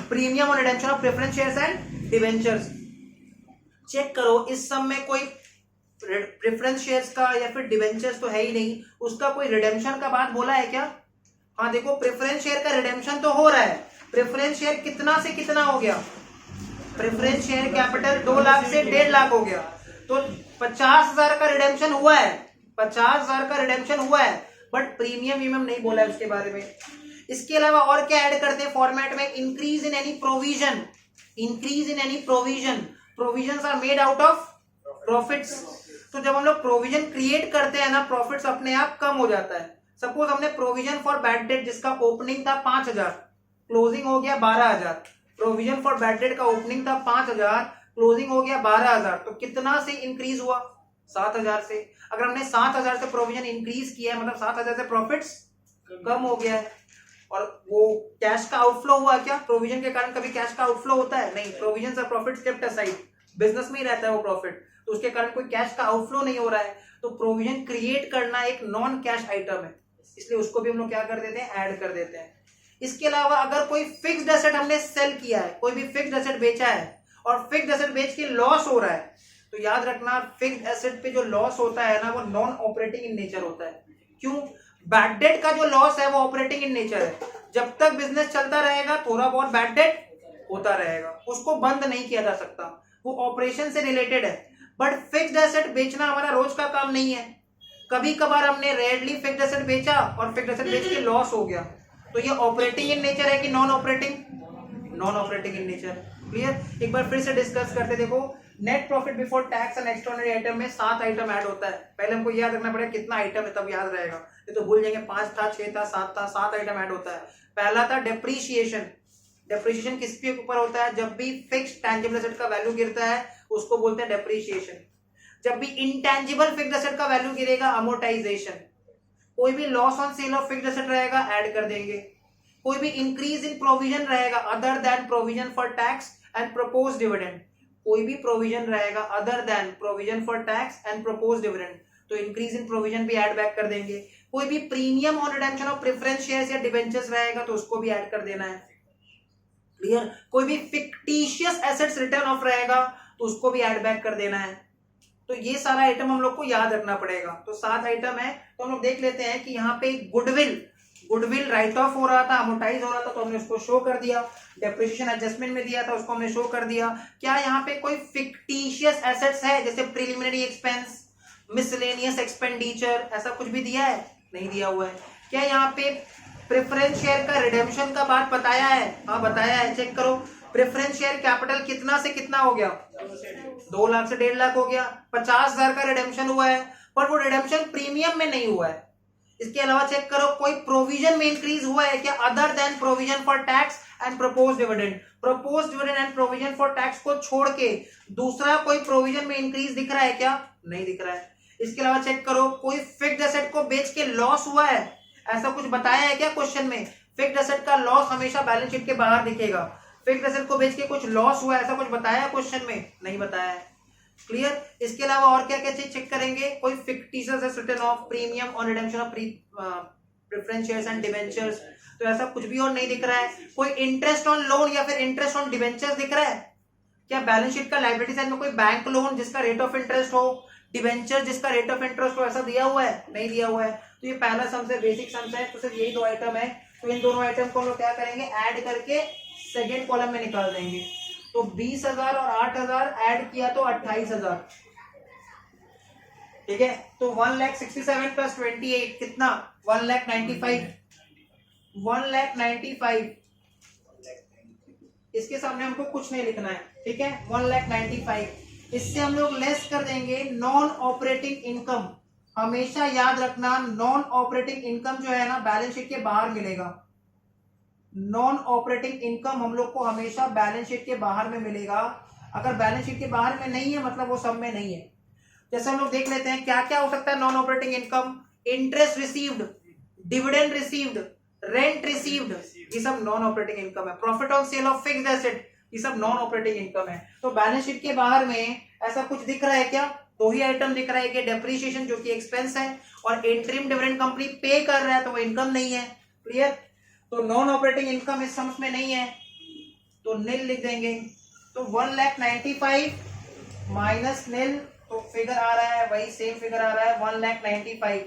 premium on redemption of preference shares and debentures. Check करो इस सब में कोई प्रेफरेंस शेयर्स का या फिर डिवेंचर्स तो है ही नहीं, उसका कोई रिडेम्पशन का बात बोला है क्या। हाँ देखो प्रेफरेंस शेयर का रिडेम्पशन तो हो रहा है, प्रेफरेंस शेयर कितना से कितना हो गया, प्रेफरेंस शेयर कैपिटल 2 लाख से 1.5 लाख हो गया, तो 50,000 का रिडेम्पशन हुआ है, 50,000 का रिडेम्पशन हुआ है, बट प्रीमियम वीमियम नहीं बोला है उसके बारे में। इसके अलावा और क्या ऐड करते हैं फॉर्मेट में, increase in any provision, increase in any provision, provisions are made out of profits. तो जब हम लोग प्रोविजन क्रिएट करते हैं ना प्रॉफिट्स अपने आप कम हो जाता है। सपोज हमने प्रोविजन फॉर बैड डेट जिसका ओपनिंग था 5,000, क्लोजिंग हो गया 12,000, प्रोविजन फॉर बैड डेट का ओपनिंग था 5,000, क्लोजिंग हो गया 12,000, तो कितना से इंक्रीज हुआ 7,000 से। अगर हमने 7,000 से प्रोविजन इंक्रीज किया है मतलब 7,000 से प्रॉफिट्स कम हो गया है। और वो कैश का आउटफ्लो हुआ क्या, प्रोविजन के कारण कभी कैश का आउटफ्लो होता है नहीं, प्रोविजन और प्रॉफिट केप्ट असाइड, बिजनेस में ही रहता है वो प्रॉफिट, तो उसके कारण कोई कैश का आउटफ्लो नहीं हो रहा है। तो प्रोविजन क्रिएट करना एक नॉन कैश आइटम है, इसलिए उसको भी हम लोग क्या कर देते हैं, ऐड कर देते हैं। इसके अलावा अगर कोई फिक्स्ड एसेट हमने सेल किया है, कोई भी फिक्स्ड एसेट बेचा है और फिक्स्ड एसेट बेच के लॉस हो रहा है, तो याद रखना फिक्स्ड एसेट पे जो लॉस होता है ना वो नॉन ऑपरेटिंग इन नेचर होता है। क्यों, बैड डेट का जो लॉस है वो ऑपरेटिंग इन नेचर है, जब तक बिजनेस चलता रहेगा थोड़ा बहुत बैड डेट होता रहेगा, उसको बंद नहीं किया जा सकता, वो ऑपरेशन से रिलेटेड है। बट फिक्स्ड एसेट बेचना हमारा रोज का काम नहीं है, कभी कभार हमने रेयरली फिक्स्ड एसेट बेचा और फिक्स्ड एसेट बेच के लॉस हो गया, तो ये ऑपरेटिंग इन नेचर है कि non operating, non operating in nature. Clear, एक बार फिर से डिस्कस करते, देखो net profit before tax and extraordinary item में 7 आइटम ऐड होता है। पहले हमको याद रखना पड़ेगा कितना आइटम है तब याद रहेगा, ये तो भूल जाएंगे 5 था 6 था 7 था, 7 आइटम ऐड होता है। पहला था डेप्रीशिएशन, डेप्रीशिएशन किसके ऊपर होता है, जब भी फिक्स्ड टैंजिबल एसेट का वैल्यू गिरता है उसको बोलते हैं डेप्रीशिएशन। जब भी इंटैंजिबल फिक्स्ड एसेट का वैल्यू गिरेगा अमोर्टाइजेशन। कोई भी loss on sale of fixed asset रहेगा ऐड कर देंगे। कोई भी इंक्रीज इन प्रोविजन रहेगा other than provision for tax and propose dividend, कोई भी प्रोविजन रहेगा other than provision for tax and propose dividend, तो इंक्रीज इन प्रोविजन भी ऐड बैक कर देंगे। कोई भी premium on redemption of preference shares या डिबेंचर्स रहेगा तो उसको भी ऐड कर देना है। क्लियर। कोई भी फिक्टिशियस एसेट्स रिटर्न ऑफ रहेगा तो उसको भी ऐड बैक कर देना है। तो ये सारा आइटम हम लोग को याद रखना पड़ेगा। तो 7 आइटम है, तो हम लोग देख लेते हैं कि यहाँ पे गुडविल राइट ऑफ हो रहा था, अमोर्टाइज हो रहा था, तो हमने उसको शो कर दिया। डेप्रिसिएशन एडजस्टमेंट में दिया था, उसको हमने शो कर दिया। क्या यहाँ पे कोई फिक्टिशियस एसेट्स है, जैसे प्रिलिमिनरी एक्सपेंस, मिसलेनियस एक्सपेंडिचर, ऐसा कुछ भी दिया है? नहीं दिया हुआ है। क्या यहाँ पे प्रेफरेंस शेयर का रिडेम्पशन का बात बताया है? हाँ बताया है, चेक करो। प्रेफरेंस शेयर कैपिटल कितना से कितना हो गया? 2 लाख से 1.5 लाख हो गया। 50,000 का रिडेम्पशन हुआ है, पर वो रिडेम्पशन प्रीमियम में नहीं हुआ है। इसके अलावा चेक करो कोई प्रोविजन में इंक्रीज हुआ है क्या, other than provision for tax and propose dividend. Propose dividend and provision for tax को छोड़ के दूसरा कोई प्रोविजन में इंक्रीज दिख रहा है क्या? नहीं दिख रहा है। इसके अलावा चेक करो कोई फिक्स्ड एसेट को बेच के लॉस हुआ है, ऐसा कुछ बताया है क्या क्वेश्चन में? फिक्स्ड एसेट का लॉस हमेशा बैलेंस शीट के बाहर दिखेगा। फिक्स्ड एसेट को बेच के कुछ लॉस हुआ है, ऐसा कुछ बताया है क्वेश्चन में? नहीं बताया है। क्लियर। इसके अलावा और क्या क्या चीज चेक करेंगे? कोई fictitious asset return of premium on redemption of preference shares and debentures, तो ऐसा कुछ भी और नहीं दिख रहा है। कोई इंटरेस्ट ऑन लोन या फिर इंटरेस्ट ऑन डिबेंचर्स दिख रहा है क्या? बैलेंस शीट का लायबिलिटी साइड में कोई बैंक लोन जिसका रेट ऑफ इंटरेस्ट हो, डिबेंचर जिसका रेट ऑफ इंटरेस्ट हो, ऐसा दिया हुआ है? नहीं दिया हुआ है। तो ये पहला सम्स है, बेसिक सम्स है। तो सिर्फ यही 2 आइटम है। तो इन दोनों आइटम को हम लोग क्या करेंगे? ऐड करके सेकेंड कॉलम में निकाल देंगे। तो 20,000 और 8,000 ऐड किया तो 28,000, ठीक है। तो 1,67,000 प्लस 28 कितना? 1,95,000। 1,95,000 इसके सामने हमको कुछ नहीं लिखना है, ठीक है। 1,95,000 इससे हम लोग लेस कर देंगे नॉन ऑपरेटिंग इनकम। हमेशा याद रखना नॉन ऑपरेटिंग इनकम जो है ना बैलेंस शीट के बाहर मिलेगा। नॉन ऑपरेटिंग इनकम हम लोग को हमेशा बैलेंस शीट के बाहर में मिलेगा। अगर बैलेंस शीट के बाहर में नहीं है मतलब वो सब में नहीं है। जैसे हम लोग देख लेते हैं क्या क्या हो सकता है non operating income. Interest received, dividend received, rent received, ये सब नॉन ऑपरेटिंग इनकम है। Profit on sale of fixed asset, ये सब नॉन ऑपरेटिंग इनकम है। तो बैलेंस शीट के बाहर में ऐसा कुछ दिख रहा है क्या? 2 ही आइटम दिख रहा है कि डेप्रिसिएशन जो कि एक्सपेंस है और इंटरिम डिविडेंड कंपनी पे कर रहा है तो वो इनकम नहीं है। क्लियर। तो नॉन ऑपरेटिंग इनकम इस सम्स में नहीं है तो नील लिख देंगे। तो 1,95,000 माइनस नील, तो फिगर आ रहा है वही सेम फिगर आ रहा है 1,95,000।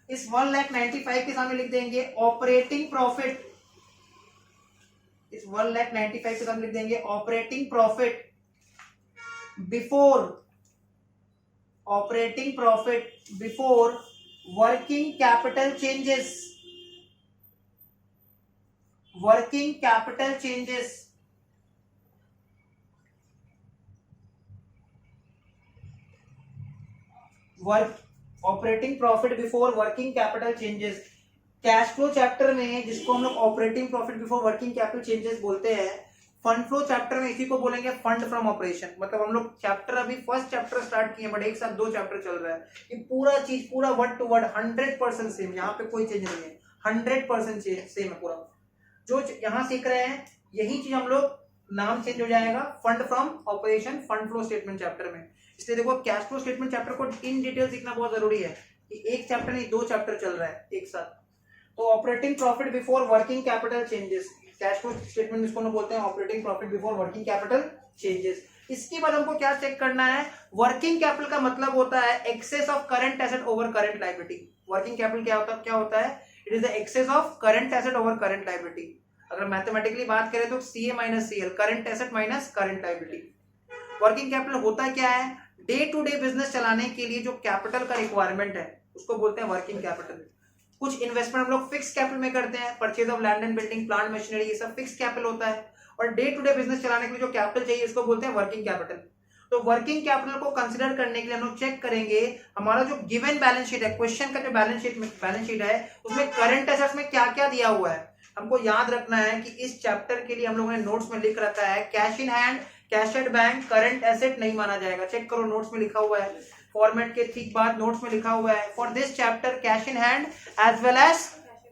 इस 1,95,000 के सामने लिख देंगे ऑपरेटिंग प्रॉफिट। इस 1,95,000 के सामने लिख देंगे operating profit before working capital changes. Working capital changes, operating profit before working capital changes. Cash flow chapter में जिसको हम लोग operating profit before working capital changes बोलते हैं, फंड फ्लो चैप्टर में इसी को बोलेंगे फंड फ्रॉम ऑपरेशन। मतलब हम लोग चैप्टर अभी फर्स्ट चैप्टर स्टार्ट किए बट एक साथ 2 चैप्टर चल रहा है। ये पूरा चीज पूरा वर्ड टू वर्ड 100% सेम, यहाँ पे कोई चेंज नहीं है, 100% सेम है पूरा। जो यहाँ सीख रहे हैं यही चीज हम लोग नाम चेंज हो जाएगा fund from operation fund flow statement chapter में। इसलिए देखो कैश फ्लो स्टेटमेंट चैप्टर को इन डिटेल सीखना बहुत जरूरी है कि एक चैप्टर नहीं 2 चैप्टर चल रहा है एक साथ। तो operating profit before working capital changes, cash flow statement इसको बोलते हैं operating profit before working capital changes. इसके बाद हमको क्या चेक करना है? वर्किंग कैपिटल का मतलब होता है excess of current asset over current liability. Working capital क्या होता है? It is the excess of current asset over current liability. अगर मैथमेटिकली बात करें तो CA minus CL, current asset minus current liability. Working capital होता क्या है? डे टू डे बिजनेस चलाने के लिए जो कैपिटल का रिक्वायरमेंट है उसको बोलते हैं वर्किंग कैपिटल। कुछ इन्वेस्टमेंट हम लोग फिक्स कैपिटल में करते हैं, purchase of land and building, plant machinery, ये सब फिक्स कैपिटल होता है। और डे टू डे बिजनेस चलाने के लिए जो कैपिटल चाहिए इसको बोलते हैं वर्किंग कैपिटल। तो वर्किंग कैपिटल को कंसीडर करने के लिए हम लोग चेक करेंगे हमारा जो गिवन बैलेंस शीट है, क्वेश्चन का जो बैलेंस शीट है उसमें करंट एसेट्स में क्या क्या दिया हुआ है। हमको याद रखना है कि इस चैप्टर के लिए हम लोगों ने नोट्स में लिख रखा है cash in hand, cash at bank current asset नहीं माना जाएगा। चेक करो नोट्स में लिखा हुआ है, फॉर्मेट के ठीक बाद नोट्स में लिखा हुआ है for this chapter cash in hand as well as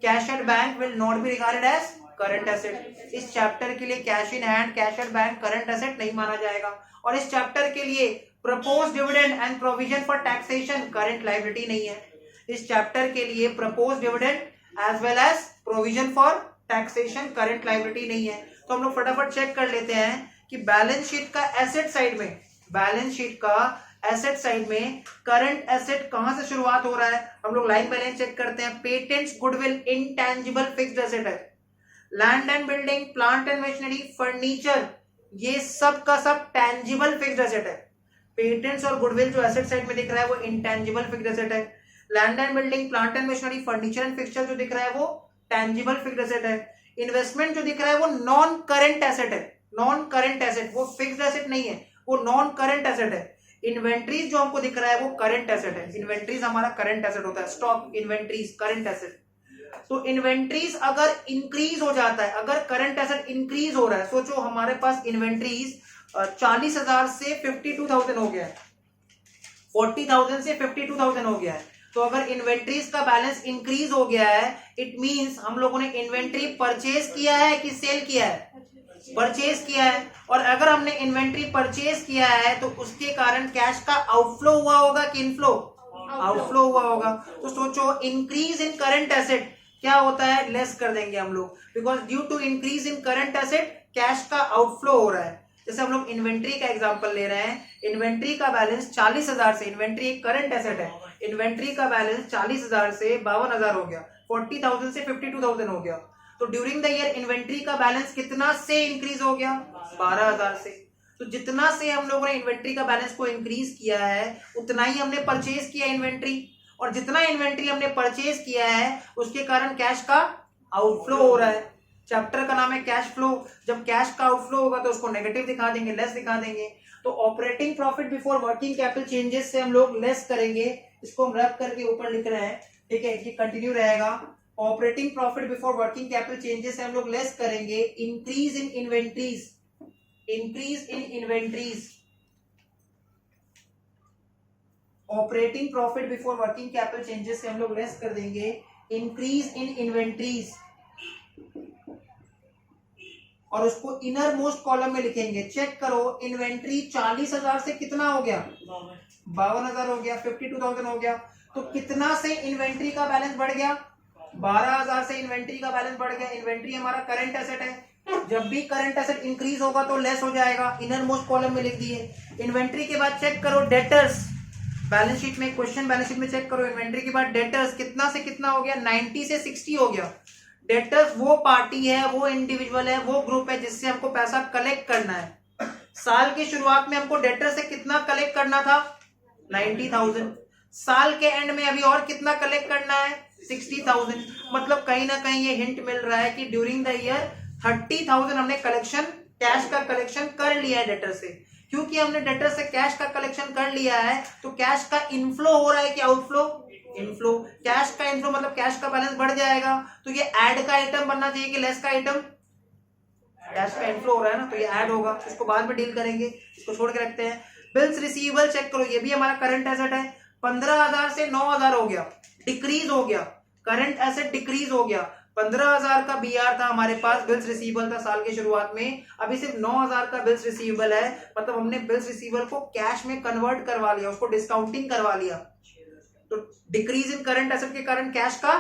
cash at bank will not be regarded as current asset. इस चैप्टर के लिए cash in hand, cash at bank current asset नहीं माना जाएगा। और इस चैप्टर के लिए propose dividend and provision for taxation current liability नहीं है। इस चैप्टर के लिए propose dividend as well as provision for taxation current liability नहीं है। तो हम लोग फटाफट चेक कर लेते हैं कि बैलेंस शीट का एसेट साइड में, बैलेंस शीट का एसेट साइड में करंट एसेट कहां से शुरुआत हो रहा है। हम लोग लाइन बाय लाइन चेक करते हैं। Patents, goodwill, intangible fixed asset है। Land and building, plant and machinery, furniture, ये सब का सब टैंजिबल फिक्स्ड एसेट है। पेटेंट्स और गुडविल जो एसेट साइड में दिख रहा है वो इंटैंजिबल फिक्स्ड एसेट है। Land and building, plant and machinery, furniture and fixture जो दिख रहा है वो टैंजिबल फिक्स्ड एसेट है। इन्वेस्टमेंट जो दिख रहा है वो नॉन करंट एसेट है, नॉन करंट एसेट, वो फिक्स्ड एसेट नहीं है, वो नॉन करंट एसेट है। इन्वेंट्रीज जो हमको दिख रहा है वो करंट एसेट है। इन्वेंट्रीज हमारा करंट एसेट होता है, स्टॉक, इन्वेंट्रीज, करंट एसेट। तो इन्वेंट्रीज अगर इंक्रीज हो जाता है, अगर करंट एसेट इंक्रीज हो रहा है, सोचो हमारे पास इन्वेंट्रीज 40,000 से 52,000 हो गया है, 40,000 से 52,000 हो गया है। तो अगर इन्वेंट्रीज का बैलेंस इंक्रीज हो गया है, इट मींस हम लोगों ने इन्वेंट्री परचेज किया है कि सेल किया है, परचेज किया है। और अगर हमने इन्वेंट्री परचेज किया है तो उसके कारण कैश का आउटफ्लो हुआ होगा कि इनफ्लो, आउटफ्लो हुआ होगा। तो सोचो इंक्रीज इन करंट एसेट क्या होता है, लेस कर देंगे हम लोग, because due to increase in current asset cash का आउटफ्लो हो रहा है। जैसे हम लोग इन्वेंट्री का एग्जांपल ले रहे हैं, इन्वेंट्री का बैलेंस 40,000 से, इन्वेंट्री एक करंट एसेट है, इन्वेंट्री का बैलेंस 40,000 से 52,000 हो गया, 40,000 से 52,000 हो गया। तो ड्यूरिंग द ईयर इन्वेंट्री का बैलेंस कितना से इंक्रीज हो गया, 12,000 से। तो जितना से हम लोगों ने इन्वेंट्री का बैलेंस को इंक्रीज किया है उतना ही हमने परचेज किया इन्वेंट्री, और जितना इन्वेंट्री हमने परचेज किया है उसके कारण कैश का आउटफ्लो हो रहा है। चैप्टर का नाम है कैश फ्लो। जब कैश का आउटफ्लो होगा तो उसको नेगेटिव दिखा देंगे, लेस दिखा देंगे। तो operating profit before working capital changes से हम लोग लेस करेंगे, इसको हम रख करके ऊपर लिख रहे हैं, ठीक है, ये कंटिन्यू रहेगा। Operating profit before working capital changes से हम लोग लेस करेंगे increase in inventories, increase in inventories. Operating profit before working capital changes से हम लोग लेस कर देंगे इंक्रीज इन इन्वेंट्रीज, और उसको इनर मोस्ट कॉलम में लिखेंगे। चेक करो, इन्वेंट्री 40,000 से कितना हो गया, 52,000 हो गया, 52,000 हो गया। तो कितना से इन्वेंट्री का बैलेंस बढ़ गया, 12,000 से इन्वेंट्री का बैलेंस बढ़ गया। इन्वेंट्री हमारा करंट एसेट है, जब भी करंट एसेट इंक्रीज होगा तो लेस हो जाएगा, इनर मोस्ट कॉलम में लिख दिए। इन्वेंट्री के बाद चेक करो डेटर्स, बैलेंस शीट में, क्वेश्चन बैलेंस शीट में चेक करो, इन्वेंट्री के बाद डेटर्स कितना से कितना हो गया, 90 से 60 हो गया। डेटर्स वो पार्टी है, वो इंडिविजुअल है, वो ग्रुप है जिससे हमको पैसा कलेक्ट करना है। साल की शुरुआत में हमको डेटर से कितना कलेक्ट करना था, 90,000। साल के एंड में अभी और कितना कलेक्ट करना है, 60,000। मतलब कहीं ना कहीं ये हिंट मिल रहा है कि ड्यूरिंग द ईयर 30,000 हमने कलेक्शन, कैश का कलेक्शन कर लिया है डेटर से। क्योंकि हमने डेटर से कैश का कलेक्शन कर लिया है तो कैश का इनफ्लो हो रहा है कि आउटफ्लो, इनफ्लो। कैश का इनफ्लो मतलब कैश का बैलेंस बढ़ जाएगा। तो ये ऐड का आइटम बनना चाहिए कि लेस का आइटम, कैश का इनफ्लो हो रहा है ना, तो ये ऐड होगा, इसको बाद में डील करेंगे, इसको छोड़ के रखते हैं। बिल्स रिसीवेबल चेक करो, ये भी हमारा करंट एसेट है, 15,000 से 9,000 हो गया, डिक्रीज हो गया, करंट एसेट डिक्रीज हो गया। 15,000 का बीआर था हमारे पास, बिल्स रिसीवेबल था साल की शुरुआत में, अभी सिर्फ 9,000 का बिल्स रिसीवेबल है। मतलब हमने बिल्स रिसीवेबल को कैश में कन्वर्ट करवा लिया, उसको डिस्काउंटिंग करवा लिया। तो डिक्रीज इन करंट एसेट के कारण कैश का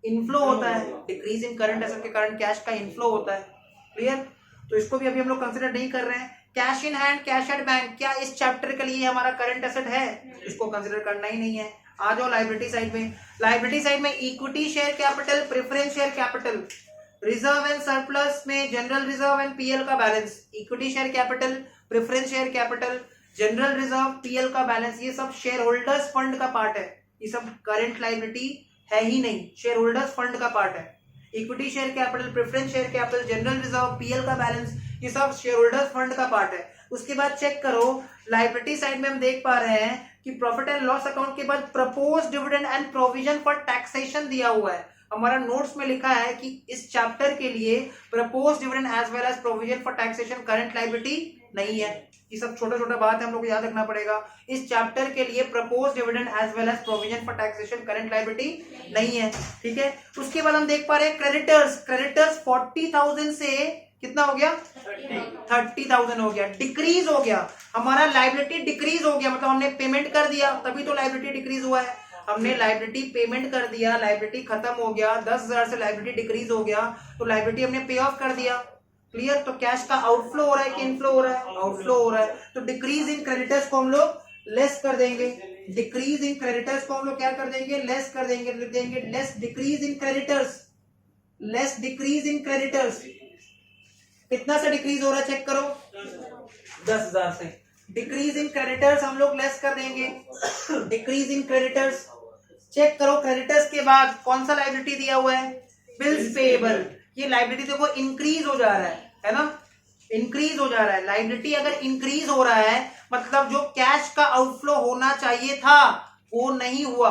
इनफ्लो होता है, डिक्रीज इन करंट एसेट के कारण कैश का इनफ्लो होता है। क्लियर? तो इसको भी अभी हम लोग कंसिडर नहीं कर रहे हैं। Cash in hand, cash at bank, क्या इस चैप्टर के लिए हमारा करंट एसेट है? इसको कंसिडर करना ही नहीं है। आ जाओ लायबिलिटी साइड में। लायबिलिटी साइड में equity share capital, preference share capital, reserve and surplus में जनरल रिजर्व एंड पीएल का balance, equity share capital, preference share capital, general reserve, PL का बैलेंस, ये सब शेयर होल्डर्स फंड का part है। ये सब करंट लायबिलिटी है ही नहीं, शेयर होल्डर्स फंड का पार्ट है। Equity share capital, preference share capital, general reserve, PL का बैलेंस, ये सब शेयर होल्डर्स फंड का पार्ट है। उसके बाद चेक करो लायबिलिटी साइड में हम देख पा रहे हैं कि प्रॉफिट एंड लॉस अकाउंट के बाद propose dividend and provision for taxation दिया हुआ है। हमारा नोट्स में लिखा है कि इस चैप्टर के लिए propose dividend as well as provision for taxation current liability नहीं है। ये सब छोटा छोटा बात है, हम लोग को याद रखना पड़ेगा। इस चैप्टर के लिए propose dividend as well as provision for taxation current liability नहीं है, ठीक है। उसके बाद हम देख पा रहे हैं क्रेडिटर्स, क्रेडिटर्स 40,000 से कितना हो गया, 30,000 हो गया, डिक्रीज हो गया। हमारा लायबिलिटी डिक्रीज हो गया, मतलब हमने पेमेंट कर दिया तभी तो लायबिलिटी डिक्रीज हुआ है। हमने लाइबिलिटी पेमेंट कर दिया, लाइबिलिटी खत्म हो गया, 10,000 से लाइबिलिटी डिक्रीज हो गया, तो लाइबिलिटी हमने पे ऑफ कर दिया। क्लियर? तो कैश का आउटफ्लो हो रहा है कि इनफ्लो हो रहा है? आउटफ्लो हो रहा है। तो डिक्रीज इन क्रेडिटर्स को हम लोग लेस कर देंगे। डिक्रीज इन क्रेडिटर्स को हम लोग क्या कर देंगे? लेस कर देंगे। लिख देंगे less decrease in creditors, less decrease in creditors. कितना से डिक्रीज हो रहा है चेक करो? 10,000 से। डिक्रीज इन क्रेडिटर्स हम लोग लेस कर देंगे। डिक्रीज इन क्रेडिटर्स चेक करो। क्रेडिटर्स के बाद कौन सा लाइबिलिटी दिया हुआ है? Bills payable. ये लाइबिलिटी देखो इंक्रीज हो जा रहा है ना? इंक्रीज हो जा रहा है। लाइबिलिटी अगर इंक्रीज हो रहा है मतलब जो कैश का आउटफ्लो होना चाहिए था वो नहीं हुआ।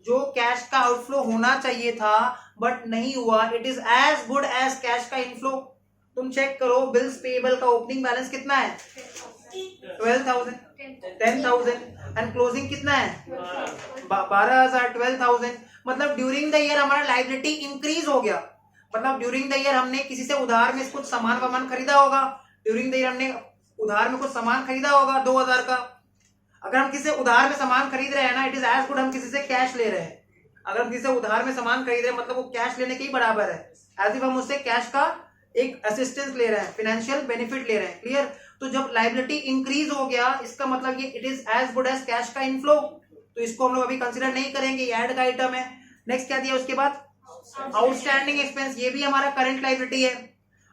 जो कैश का आउटफ्लो होना चाहिए था बट नहीं हुआ, it is as good as cash का इनफ्लो। तुम चेक करो बिल्स पेएबल का ओपनिंग बैलेंस कितना है? 12,000, 10,000 एंड क्लोजिंग कितना है? 12,000, 12,000। मतलब ड्यूरिंग द ईयर हमारा लाइबिलिटी इंक्रीज हो गया। मतलब ड्यूरिंग द ईयर हमने किसी से उधार में कुछ सामान खरीदा होगा। ड्यूरिंग द ईयर हमने उधार में कुछ सामान खरीदा होगा 2,000 का। अगर हम किसी से उधार में सामान खरीद रहे हैं ना, इट इज एज गुड हम किसी से कैश ले रहे हैं। अगर हम किसी से उधार में सामान खरीद रहे हैं मतलब वो कैश लेने के ही बराबर है। एज इफ हम उससे कैश का एक असिस्टेंस ले रहे हैं, फाइनेंशियल बेनिफिट ले रहे हैं। क्लियर? तो जब लाइबिलिटी इंक्रीज हो गया इसका मतलब ये it is as good as cash का इनफ्लो। तो इसको हम लोग अभी कंसीडर नहीं करेंगे, ये ऐड का आइटम है। नेक्स्ट क्या दिया उसके बाद? Outstanding expense. ये भी हमारा करंट लाइबिलिटी है।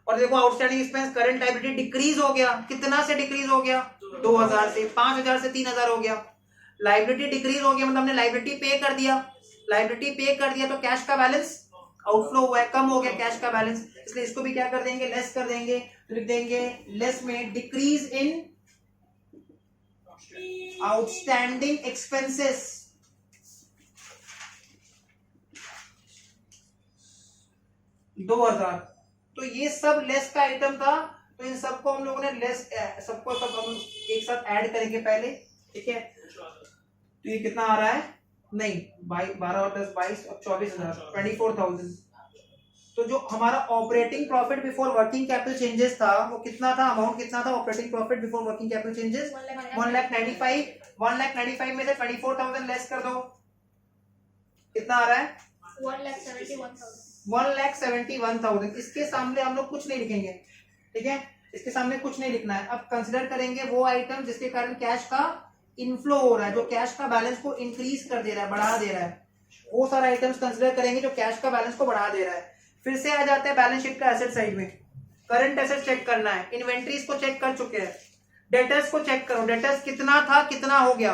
और देखो outstanding expense current liability decrease हो गया। कितना से डिक्रीज हो गया? 2,000 से। 5,000 से 3,000 हो गया। लाइबिलिटी डिक्रीज हो गया मतलब हमने लाइबिलिटी पे कर दिया। लाइबिलिटी पे कर दिया तो कैश का बैलेंस आउटफ्लो हुआ है, कम हो गया कैश का बैलेंस। इसलिए इसको भी क्या कर देंगे? लेस कर देंगे। तो लिख देंगे लेस में डिक्रीज इन आउटस्टैंडिंग एक्सपेंसेस। $2,000। तो ये सब लेस का आइटम था। तो इन सबको हम लोगों ने लेस, सबको सब हम एक साथ ऐड करेंगे पहले। ठीक है? तो ये कितना आ रहा है? नहीं 12 और 10 22 और 24,000, 24,000। तो जो हमारा operating profit before working capital changes था वो कितना था? अमाउंट कितना था operating profit before working capital changes? 1,95,000। 1,95,000 में से 24,000 लेस कर दो, कितना आ रहा है? 1,71,000। इसके सामने हम लोग कुछ नहीं लिखेंगे। ठीक है? इसके सामने कुछ नहीं लिखना है। अब कंसिडर करेंगे वो आइटम जिसके कारण कैश का इनफ्लो हो रहा है, जो कैश का बैलेंस को इंक्रीज कर दे रहा है, बढ़ा दे रहा है। वो सारा आइटम्स कंसिडर करेंगे जो कैश का बैलेंस को बढ़ा दे रहा है। फिर से आ जाते हैं बैलेंस शीट का एसेट साइड में। करंट एसेट चेक करना है। इन्वेंट्रीज को चेक कर चुके हैं। डेटर्स को चेक करो। डेटर्स कितना था, कितना हो गया?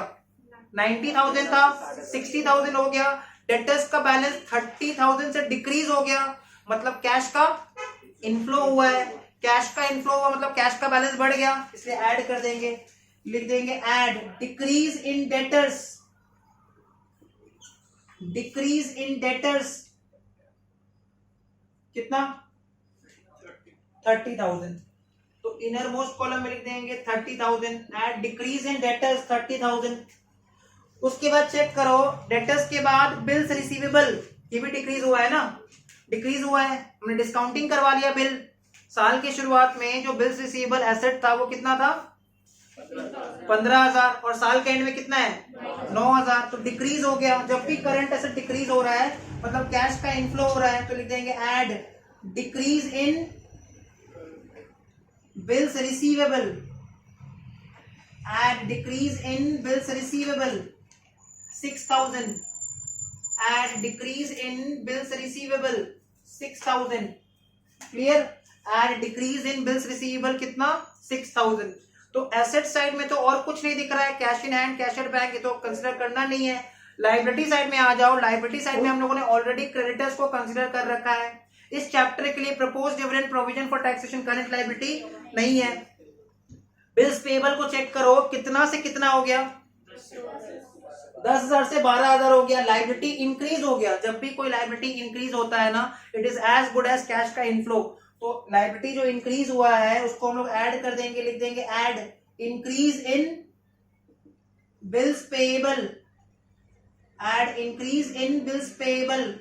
90,000 था, 60,000 हो गया। डेटर्स का बैलेंस 30,000 से डिक्रीज हो गया मतलब कैश का इनफ्लो हुआ है। कैश का इनफ्लो हुआ मतलब कैश का बैलेंस बढ़ गया, इसलिए ऐड कर देंगे। लिख देंगे add decrease in debtors. Decrease in debtors कितना? 30,000। तो इनर मोस्ट कॉलम में लिख देंगे 30,000। Add decrease in debtors 30,000। उसके बाद चेक करो डेटर्स के बाद बिल्स रिसीवेबल, ये भी डिक्रीज हुआ है ना? डिक्रीज हुआ है, हमने डिस्काउंटिंग करवा लिया बिल। साल की शुरुआत में जो बिल्स रिसीवेबल एसेट था वो कितना था? 15,000। और साल के एंड में कितना है? 9,000। तो डिक्रीज हो गया। जब भी करंट एसेट डिक्रीज हो रहा है मतलब कैश का इनफ्लो हो रहा है, तो लिख देंगे add decrease in bills receivable. Add decrease in bills receivable 6,000। Add decrease in bills receivable 6,000। Clear? Add decrease in bills receivable कितना? 6,000। तो एसेट साइड में तो और कुछ नहीं दिख रहा है। Cash in hand, cash at bank, ये तो कंसिडर करना नहीं है। लायबिलिटी साइड में आ जाओ। लायबिलिटी साइड में हम लोगों ने ऑलरेडी क्रेडिटर्स को कंसिडर कर रखा है। इस चैप्टर के लिए propose dividend provision for taxation current liability नहीं है। बिल्स पेएबल को चेक करो, कितना से कितना हो गया? 10,000 से 12,000 हो गया। लायबिलिटी इंक्रीज हो गया। जब भी कोई लायबिलिटी इंक्रीज होता है ना, it is as good as cash का इनफ्लो। तो लायबिलिटी जो इंक्रीज हुआ है उसको हम लोग ऐड कर देंगे। लिख देंगे add increase in bills payable. Add increase in bills payable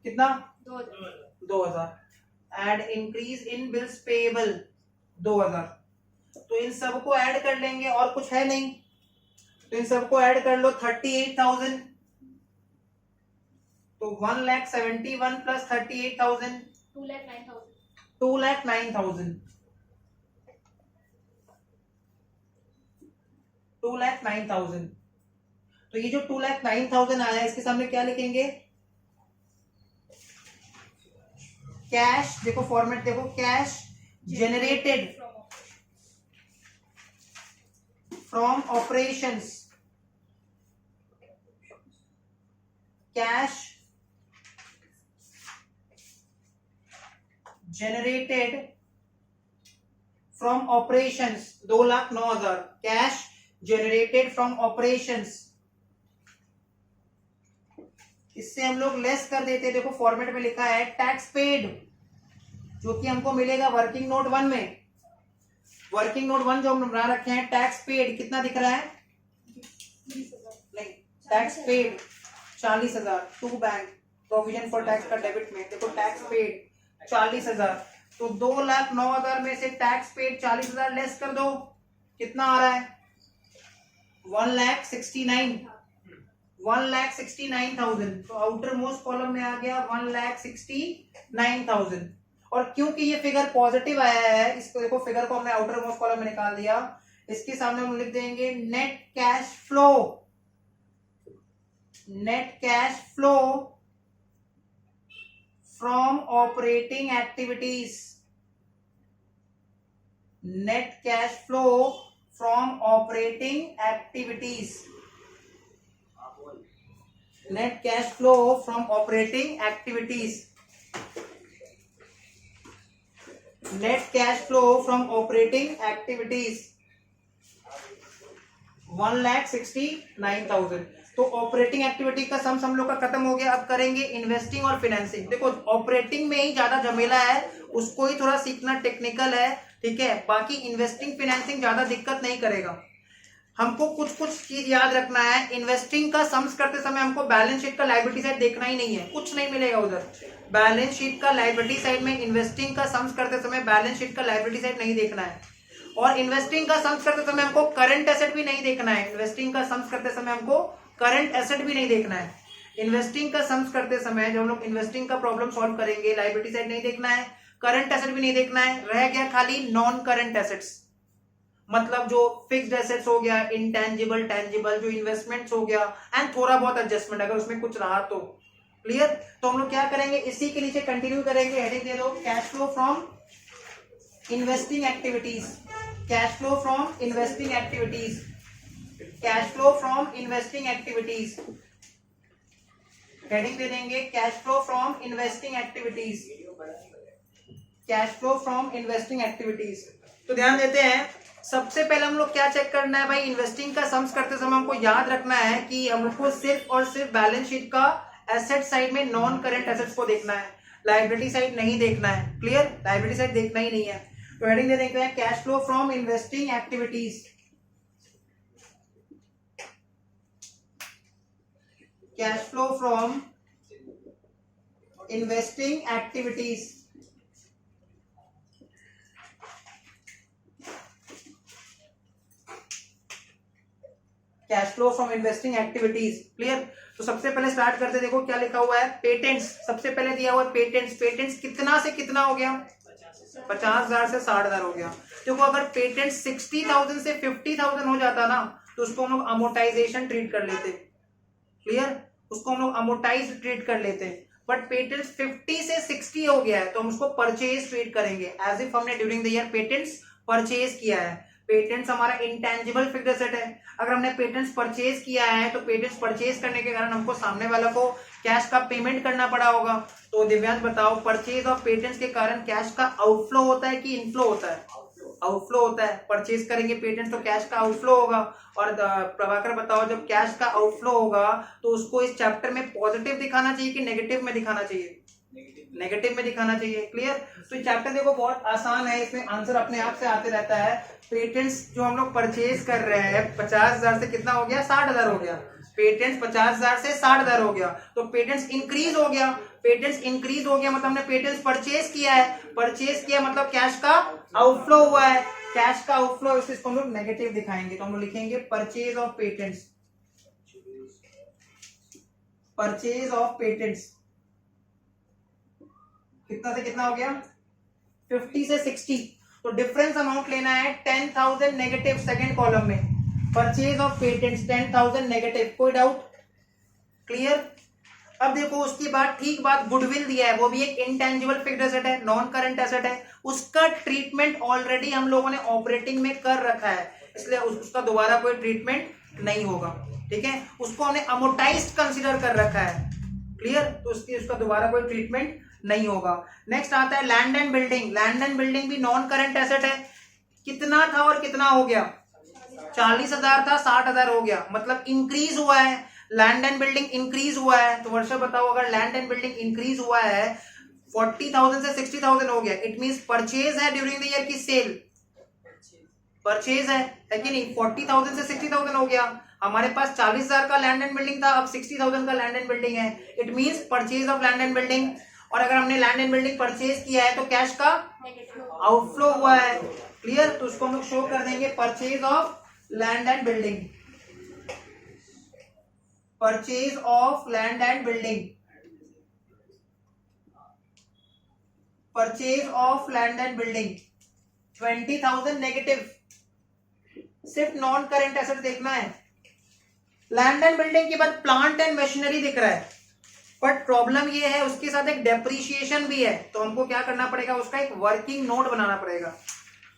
कितना? 2,000। Add increase in bills payable 2,000। तो इन सबको ऐड कर लेंगे और कुछ है नहीं। तो इन सबको ऐड कर लो 38,000, तो 1,71,000 प्लस 38,000 2,09,000 2,09,000। तो ये जो 2,09,000 आया इसके सामने क्या लिखेंगे? कैश, देखो फॉर्मेट देखो, cash generated from operations, cash generated from operations 2,09,000, cash generated from operations। इससे हम लोग लेस कर देते, देखो फॉर्मेट में लिखा है टैक्स पेड, जो कि हमको मिलेगा वर्किंग नोट 1 में। वर्किंग नोट 1 जो हम बना रखे हैं, टैक्स पेड कितना दिख रहा है? नहीं, tax paid 40,000 to bank provision for tax का डेबिट में, देखो टैक्स पेड 40,000। तो 2,09,000 में से टैक्स पेड 40,000 लेस कर दो, कितना आ रहा है? 1,69,000। तो आउटर मोस्ट कॉलम में आ गया 1,69,000। और क्योंकि ये फिगर पॉजिटिव आया है, इसको देखो फिगर को हमने आउटर मोस्ट कॉलम में निकाल दिया, इसके सामने हम लिख देंगे net cash flow. Net cash flow from operating activities, net cash flow from operating activities, net cash flow from operating activities, net cash flow from operating activities 1,69,000। तो ऑपरेटिंग एक्टिविटी का सम हम लोग का खत्म हो गया। अब करेंगे इन्वेस्टिंग और फिनेंसिंग। देखो ऑपरेटिंग में ही ज्यादा झमेला है, उसको ही थोड़ा सीखना टेक्निकल है, ठीक है। बाकी इन्वेस्टिंग फिनेंसिंग ज्यादा दिक्कत नहीं करेगा। हमको कुछ कुछ चीज याद रखना है। इन्वेस्टिंग का सम्स करते समय हमको बैलेंस शीट का लायबिलिटी साइड देखना ही नहीं है, कुछ नहीं मिलेगा उधर। बैलेंस शीट का लायबिलिटी साइड में इन्वेस्टिंग का सम्स करते समय बैलेंस शीट का लायबिलिटी साइड नहीं देखना है। और इन्वेस्टिंग का सम्स करते समय हमको करंट एसेट भी नहीं देखना है। इन्वेस्टिंग का सम्स करते समय हमको करंट एसेट भी नहीं देखना है। इन्वेस्टिंग का सम्स करते समय जब हम लोग इन्वेस्टिंग का प्रॉब्लम सॉल्व करेंगे, लायबिलिटी साइड नहीं देखना है, करंट एसेट भी नहीं देखना है। रह गया खाली नॉन करंट एसेट्स, मतलब जो फिक्स्ड एसेट्स हो गया, इंटेंजिबल टेंजिबल, जो इन्वेस्टमेंट्स हो गया, एंड थोड़ा बहुत एडजस्टमेंट अगर उसमें कुछ रहा तो। क्लियर? तो हम लोग क्या करेंगे, इसी के नीचे कंटिन्यू करेंगे। हेडिंग दे दो cash flow from investing activities, cash flow from investing activities, cash flow from investing activities. Heading दे देंगे cash flow from investing activities, cash flow from investing activities. तो ध्यान देते हैं, सबसे पहले हम लोग क्या चेक करना है भाई, इन्वेस्टिंग का सम्स करते समय हमको याद रखना है कि हमको सिर्फ और सिर्फ बैलेंस शीट का एसेट साइड में नॉन करंट एसेट्स को देखना है, लायबिलिटी साइड नहीं देखना है। क्लियर? लायबिलिटी साइड देखना ही नहीं है। तो हेडिंग दे देते हैं cash flow from investing activities, cash flow from investing activities. Cash flow from investing activities. Clear? तो सबसे पहले स्टार्ट करते, देखो क्या लिखा हुआ है, पेटेंट्स। सबसे पहले दिया हुआ है पेटेंट्स। पेटेंट्स कितना से कितना हो गया? 50,000 से 60,000 हो गया। देखो अगर पेटेंट 60,000 से 50,000 हो जाता ना, तो उसको हम लोग अमोर्टाइजेशन ट्रीट कर लेते। क्लियर? उसको हम लोग अमोर्टाइज ट्रीट कर लेते। बट पेटेंट्स 50 से 60 हो गया है, तो हम उसको परचेज ट्रीट करेंगे, एज इफ हमने during the year patents purchase किया है। पेटेंट्स हमारा इंटेंजिबल फिक्स्ड एसेट है। अगर हमने पेटेंट्स परचेज किया है, तो पेटेंट्स परचेज करने के कारण हमको सामने वाला को कैश का पेमेंट करना पड़ा होगा। तो दिव्यांश बताओ, परचेज ऑफ पेटेंट्स के कारण कैश का आउटफ्लो होता है कि इनफ्लो होता है? आउटफ्लो होता है। परचेज करेंगे पेटेंट्स तो कैश का आउटफ्लो होगा। और प्रभाकर बताओ, जब कैश का आउटफ्लो होगा तो उसको इस चैप्टर में पॉजिटिव दिखाना चाहिए कि नेगेटिव में दिखाना चाहिए? नेगेटिव में दिखाना चाहिए। क्लियर? तो ये चैप्टर देखो बहुत आसान है, इसमें आंसर अपने आप से आते रहता है। पेटेंट्स जो हम लोग परचेज कर रहे हैं 50,000 से कितना हो गया? 60,000 हो गया। पेटेंट्स 50,000 से 60,000 हो गया, तो पेटेंट्स इंक्रीज हो गया। पेटेंट्स इंक्रीज हो गया मतलब हमने पेटेंट्स परचेज किया है। परचेज किया मतलब कैश का आउटफ्लो हुआ है। कैश का आउटफ्लो इसको हम लोग नेगेटिव दिखाएंगे, तो हम लोग लिखेंगे purchase of patents, purchase of patents कितना से कितना हो गया 50 से 60, तो डिफरेंस अमाउंट लेना है 10,000 नेगेटिव सेकंड कॉलम में, परचेज ऑफ पेटेंट्स 10,000 नेगेटिव, कोई डाउट क्लियर। अब देखो उसके बाद ठीक बात गुडविल दिया है, वो भी एक इंटेंजिबल फिक्स्ड एसेट है, नॉन करंट एसेट है, उसका ट्रीटमेंट ऑलरेडी हम लोगों ने ऑपरेटिंग में कर रखा है, इसलिए उसका दोबारा कोई ट्रीटमेंट नहीं होगा, ठीक है, उसको हमने अमोर्टाइज्ड कंसीडर कर रखा है, क्लियर, तो उसका दोबारा कोई ट्रीटमेंट नहीं होगा। नेक्स्ट आता है land and building, land and building भी नॉन करंट एसेट है, कितना था और कितना हो गया 40,000 था 60,000 हो गया, मतलब इंक्रीज हुआ है, लैंड एंड बिल्डिंग इंक्रीज हुआ है, तो वर्षा बताओ अगर लैंड एंड बिल्डिंग इंक्रीज हुआ है 40,000 से 60,000 हो गया, इट मींस परचेज है ड्यूरिंग द ईयर की सेल, परचेज है कि नहीं, 40,000 से 60,000 हो गया, हमारे पास 40,000 का लैंड एंड बिल्डिंग था, अब 60,000 का लैंड एंड बिल्डिंग है, it means purchase of land and building, और अगर हमने लैंड एंड बिल्डिंग परचेज किया है तो कैश का आउटफ्लो हुआ है, क्लियर, तो उसको हम लोग शो कर देंगे purchase of land and building, purchase of land and building, purchase of land and building 20,000 negative, सिर्फ नॉन करेंट एसेट देखना है। लैंड एंड बिल्डिंग के बाद प्लांट एंड मशीनरी दिख रहा है, बट प्रॉब्लम ये है उसके साथ एक डेप्रिसिएशन भी है, तो हमको क्या करना पड़ेगा, उसका एक वर्किंग नोट बनाना पड़ेगा,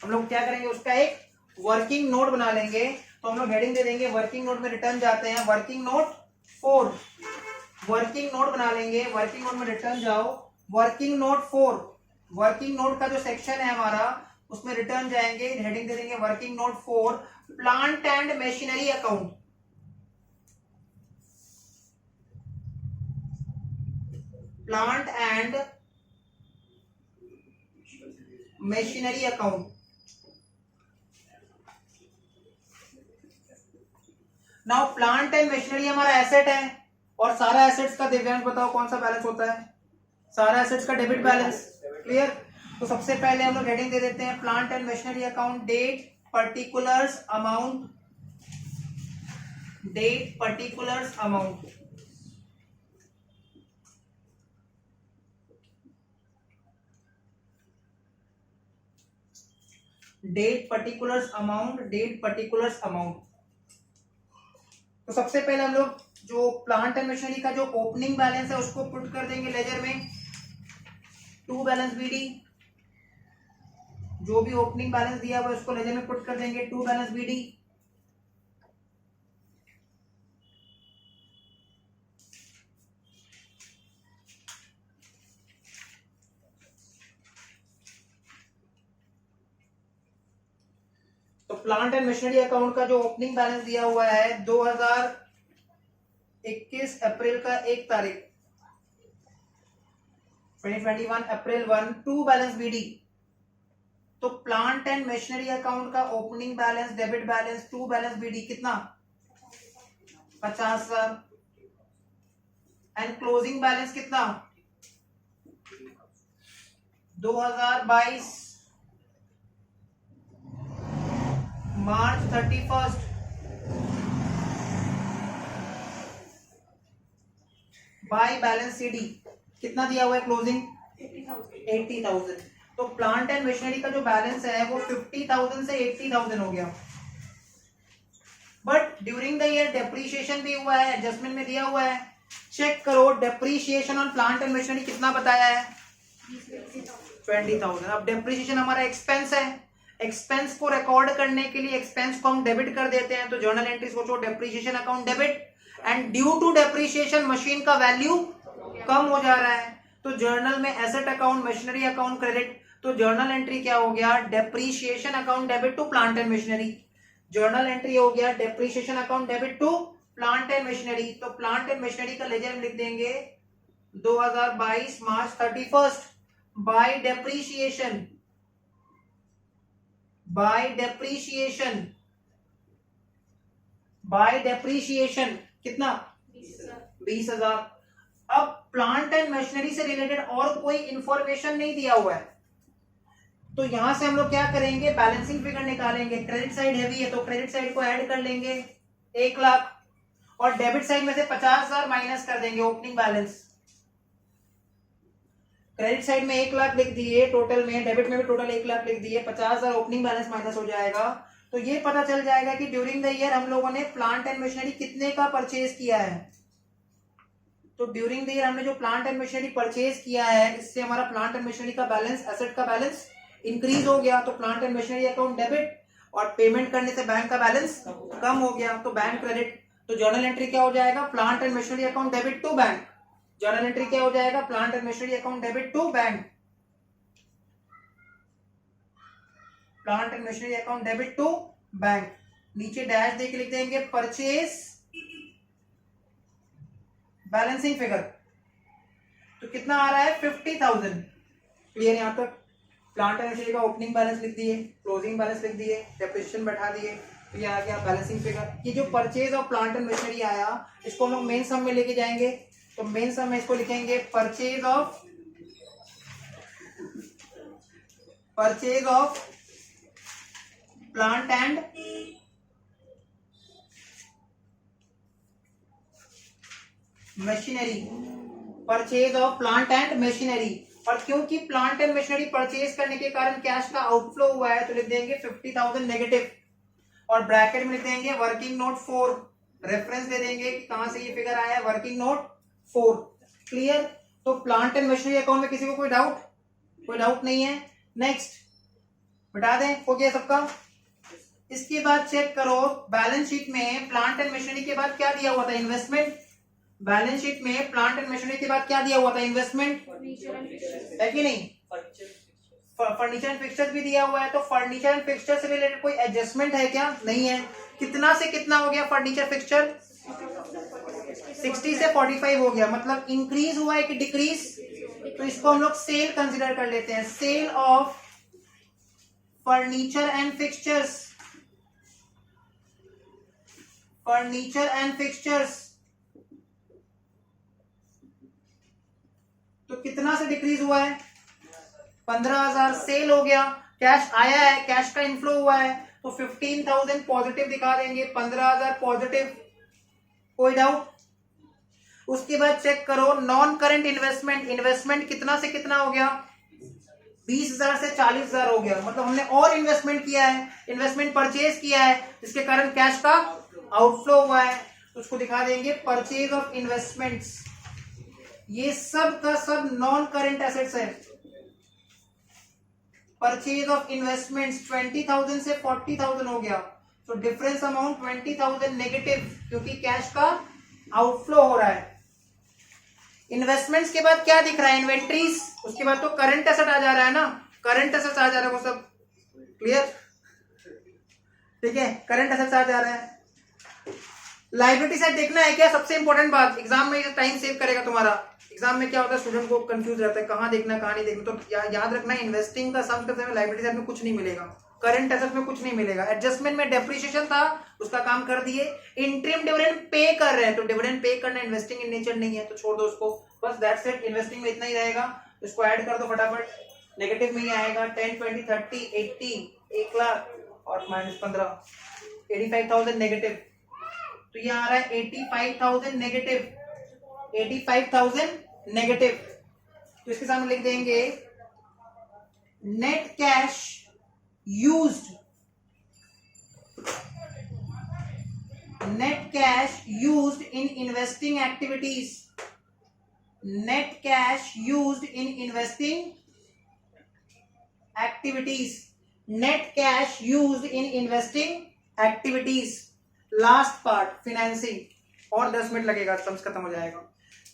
हम लोग क्या करेंगे उसका एक वर्किंग नोट बना लेंगे, तो हम लोग हेडिंग दे देंगे वर्किंग नोट में रिटर्न जाते हैं, वर्किंग नोट 4, वर्किंग नोट बना लेंगे, वर्किंग नोट में रिटर्न जाओ, वर्किंग नोट 4, वर्किंग नोट का जो सेक्शन है हमारा उसमें रिटर्न जाएंगे, हेडिंग दे देंगे working note 4, plant and machinery account, plant and machinery account. Now plant and machinery हमारा एसेट है, और सारा एसेट्स का दिव्यांश बताओ कौन सा बैलेंस होता है, सारा एसेट्स का डेबिट बैलेंस, क्लियर, तो सबसे पहले हम लोग हेडिंग दे देते हैं plant and machinery account, date particulars amount, date particulars amount, date particulars amount, date particulars amount. तो सबसे पहले हम लोग जो प्लांट एंड मशीनरी का जो ओपनिंग बैलेंस है उसको पुट कर देंगे लेजर में, टू बैलेंस बीडी, जो भी ओपनिंग बैलेंस दिया हुआ है उसको लेजर में पुट कर देंगे, टू बैलेंस बीडी, तो प्लांट एंड मशीनरी अकाउंट का जो ओपनिंग बैलेंस दिया हुआ है 2021 अप्रैल का 1 तारीख 2021 अप्रैल 1, टू बैलेंस बीडी, तो प्लांट एंड मशीनरी अकाउंट का opening balance debit balance to balance BD कितना 50,000, एंड क्लोजिंग बैलेंस कितना 2022 मार्च 31 बाय बैलेंस सीडी कितना दिया हुआ है क्लोजिंग 80,000, तो प्लांट एंड मशीनरी का जो बैलेंस है वो 50,000 से 80,000 हो गया, but during the year depreciation भी हुआ है, एडजस्टमेंट में दिया हुआ है, चेक करो depreciation on plant and machinery कितना बताया है 20,000। अब डेप्रीशिएशन हमारा एक्सपेंस है, एक्सपेंस को रिकॉर्ड करने के लिए एक्सपेंस को हम डेबिट कर देते हैं, तो जर्नल एंट्री सोचो depreciation account debit, and due to depreciation machine का वैल्यू कम हो जा रहा है, तो जर्नल में asset account machinery account credit, तो जर्नल एंट्री क्या हो गया depreciation account debit to plant and machinery, journal entry हो गया depreciation account debit to plant and machinery, तो प्लांट एंड मशीनरी का लेजर में लिख देंगे 2022 March 31 by depreciation, by depreciation, by depreciation कितना 20,000। अब प्लांट एंड मशीनरी से रिलेटेड और कोई इंफॉर्मेशन नहीं दिया हुआ है, तो यहां से हम लोग क्या करेंगे, बैलेंसिंग फिगर निकालेंगे। क्रेडिट साइड हैवी है तो क्रेडिट साइड को ऐड कर लेंगे 1 लाख, और डेबिट साइड में से 50,000 माइनस कर देंगे ओपनिंग बैलेंस। क्रेडिट साइड में 1 लाख लिख दिए टोटल में, डेबिट में भी टोटल 1 लाख लिख दिए, 50,000 ओपनिंग बैलेंस माइनस हो जाएगा। तो ये पता चल जाएगा कि ड्यूरिंग द ईयर हम लोगों ने प्लांट एंड मशीनरी कितने का परचेज किया है। तो ड्यूरिंग द ईयर हमने जो प्लांट एंड मशीनरी परचेज किया है, इससे हमारा प्लांट एंड मशीनरी का बैलेंस, एसेट का बैलेंस इंक्रीज हो गया। तो plant and machinery account debit, और पेमेंट करने से बैंक का बैलेंस कम हो गया तो बैंक क्रेडिट। तो जर्नल एंट्री क्या हो जाएगा, plant and machinery account debit to bank. Journal entry क्या हो जाएगा, plant and machinery account debit to bank, plant and machinery account debit to bank. नीचे डैश देके लिख देंगे परचेज बैलेंसिंग फिगर। तो कितना आ रहा है, 50,000। क्लियर यहां तक। प्लांट एंड मशीनरी का ओपनिंग बैलेंस लिख दिए, क्लोजिंग बैलेंस लिख दिए, डेप्रिसिएशन बैठा दिए, तो ये आ गया बैलेंसिंग फिगर। ये जो purchase of plant and machinery आया, इसको हम लोग मेन सम में लेके जाएंगे। तो मेन सम में इसको लिखेंगे purchase of plant and machinery, purchase of plant and machinery. और क्योंकि प्लांट एंड मशीनरी परचेज करने के कारण कैश का आउटफ्लो हुआ है, तो लिख देंगे 50,000 नेगेटिव, और ब्रैकेट में लिख देंगे वर्किंग नोट 4, रेफरेंस दे देंगे कि कहां से ये फिगर आया है, वर्किंग नोट 4। क्लियर। तो प्लांट एंड मशीनरी अकाउंट में किसी को कोई डाउट नहीं है। नेक्स्ट बता दें, हो गया सबका। इसके बाद चेक करो बैलेंस शीट में प्लांट एंड मशीनरी के बाद क्या दिया हुआ था, इन्वेस्टमेंट। बैलेंस शीट में प्लांट एंड मशीनरी के बाद क्या दिया हुआ था, इन्वेस्टमेंट है कि नहीं। फर्नीचर एंड फिक्सचर भी दिया हुआ है। तो फर्नीचर एंड फिक्सचर से रिलेटेड कोई एडजस्टमेंट है क्या, नहीं है। कितना से कितना हो गया फर्नीचर फिक्सचर, 60 से 45 हो गया, मतलब इंक्रीज हुआ है कि डिक्रीज। तो इसको हम लोग सेल कंसिडर कर लेते हैं, sale of furniture and fixtures, furniture and fixtures. तो कितना से डिक्रीज हुआ है, 15,000 सेल हो गया। कैश आया है, कैश का इनफ्लो हुआ है, तो 15,000 पॉजिटिव दिखा देंगे, 15,000 पॉजिटिव। कोई डाउट। उसके बाद चेक करो नॉन करंट इन्वेस्टमेंट, इन्वेस्टमेंट कितना से कितना हो गया, 20,000 से 40,000 हो गया, मतलब हमने और इन्वेस्टमेंट किया है, इन्वेस्टमेंट परचेज किया है, जिसके कारण कैश का आउटफ्लो हुआ है। तो उसको दिखा देंगे परचेज ऑफ इन्वेस्टमेंट्स। ये सब का सब नॉन करंट एसेट्स है। परचेज ऑफ इन्वेस्टमेंट्स 20,000 से 40,000 हो गया, तो डिफरेंस अमाउंट 20,000 नेगेटिव, क्योंकि कैश का आउटफ्लो हो रहा है। इन्वेस्टमेंट्स के बाद क्या दिख रहा है, इन्वेंट्रीज। उसके बाद तो करंट एसेट आ जा रहा है ना, करंट एसेट्स आ जा रहा है वो सब। क्लियर, ठीक है, करंट एसेट्स आ जा रहा है। लाइबिलिटी साइड देखना है क्या, सबसे इंपॉर्टेंट बात, एग्जाम में टाइम सेव करेगा तुम्हारा। एग्जाम में क्या होता है, स्टूडेंट को कंफ्यूज रहता है कहाँ देखना कहाँ नहीं देखना। तो याद रखना, इन्वेस्टिंग का सम करते हुए लाइबिलिटी साइड में कुछ नहीं मिलेगा, करंट एसेट में कुछ नहीं मिलेगा। एडजस्टमेंट में डेप्रिसिएशन था, उसका काम कर दिए। इंटरिम डिविडेंड पे कर रहे हैं, तो डिविडेंड पे करना इन्वेस्टिंग इन नेचर नहीं है, तो छोड़ दो उसको, बस दैट्स इट। इन्वेस्टिंग में इतना ही रहेगा, इसको ऐड कर दो फटाफट, नेगेटिव में ही आएगा। 10, 20, 30, 80, 1 लाख और -15, 85,000 नेगेटिव। तो ये आ रहा है 85,000 नेगेटिव, 85,000 नेगेटिव। तो इसके सामने लिख देंगे net cash used, net cash used in investing activities, net cash used in investing activities, net cash used in investing activities. Last part financing, और 10 मिनट लगेगा, सम्स खत्म हो जाएगा।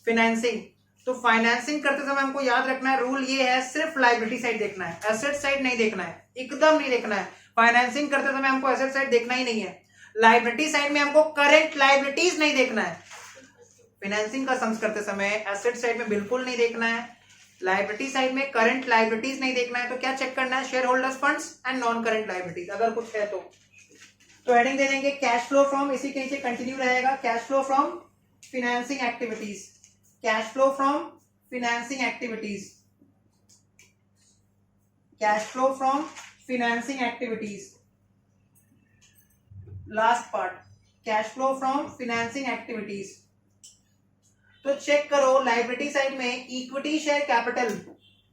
फाइनेंसिंग, तो फाइनेंसिंग करते समय हमको याद रखना है, रूल ये है, सिर्फ लायबिलिटी साइड देखना है, एसेट साइड नहीं देखना है, एकदम नहीं देखना है। फाइनेंसिंग करते समय हमको एसेट साइड देखना ही नहीं है, लायबिलिटी साइड में हमको करंट लायबिलिटीज नहीं देखना है। फाइनेंसिंग का सम्स करते समय एसेट साइड में बिल्कुल नहीं देखना है, लायबिलिटी साइड में करंट लायबिलिटीज नहीं देखना है। तो क्या चेक करना है, share holders funds and non current liabilities, अगर कुछ है तो हेडिंग दे देंगे कैश फ्लो फ्रॉम, इसी के नीचे कंटिन्यू रहेगा, cash flow from financing activities, cash flow from financing activities. Cash flow from financing activities, last part cash flow from financing activities. तो चेक करो लाइबिलिटी साइड में equity share capital,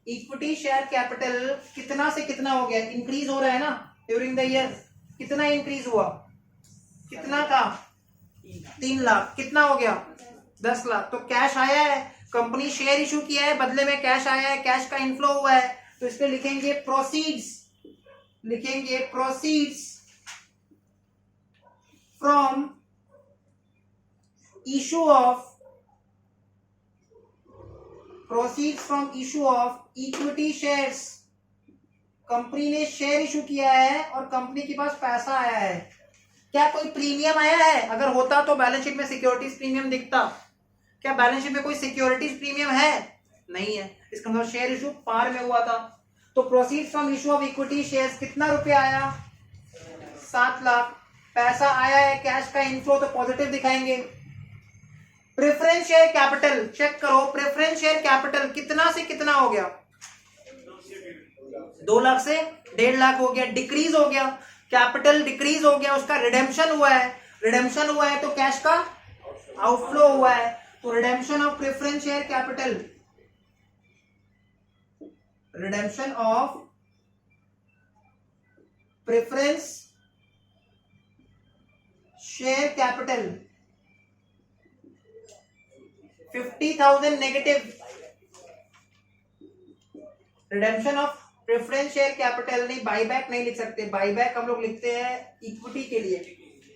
equity share capital कितना से कितना हो गया, increase हो रहा है ना ड्यूरिंग द ईयर। कितना इंक्रीज हुआ, कितना का 3 लाख, कितना हो गया 10 लाख। तो कैश आया है, कंपनी शेयर इशू किया है, बदले में कैश आया है, कैश का इनफ्लो हुआ है, तो इसके लिखेंगे प्रोसीड्स, लिखेंगे proceeds from issue of, proceeds from issue of equity shares. Company ने शेयर इशू किया है और कंपनी के पास पैसा आया है। क्या कोई प्रीमियम आया है? अगर होता तो बैलेंस शीट में सिक्योरिटीज प्रीमियम दिखता। क्या बैलेंस शीट में कोई सिक्योरिटीज प्रीमियम है? नहीं है। इसका मतलब शेयर इशू पार में हुआ था। तो proceeds from issue of equity shares कितना रुपया आया, 7 लाख। पैसा आया है, कैश का इनफ्लो तो पॉजिटिव दिखाएंगे। प्रेफरेंस शेयर कैपिटल चेक करो, प्रेफरेंस शेयर कैपिटल कितना से कितना हो गया, 2 लाख से 1.5 लाख हो गया, डिक्रीज हो गया, कैपिटल डिक्रीज हो गया, उसका रिडेम्पशन हुआ है, रिडेम्पशन हुआ है तो कैश का आउटफ्लो हुआ है। तो redemption of preference share capital, redemption of preference share capital 50,000 negative. Redemption of preference share capital, नहीं बाईबैक नहीं लिख सकते, बाईबैक हम लोग लिखते हैं इक्विटी के लिए,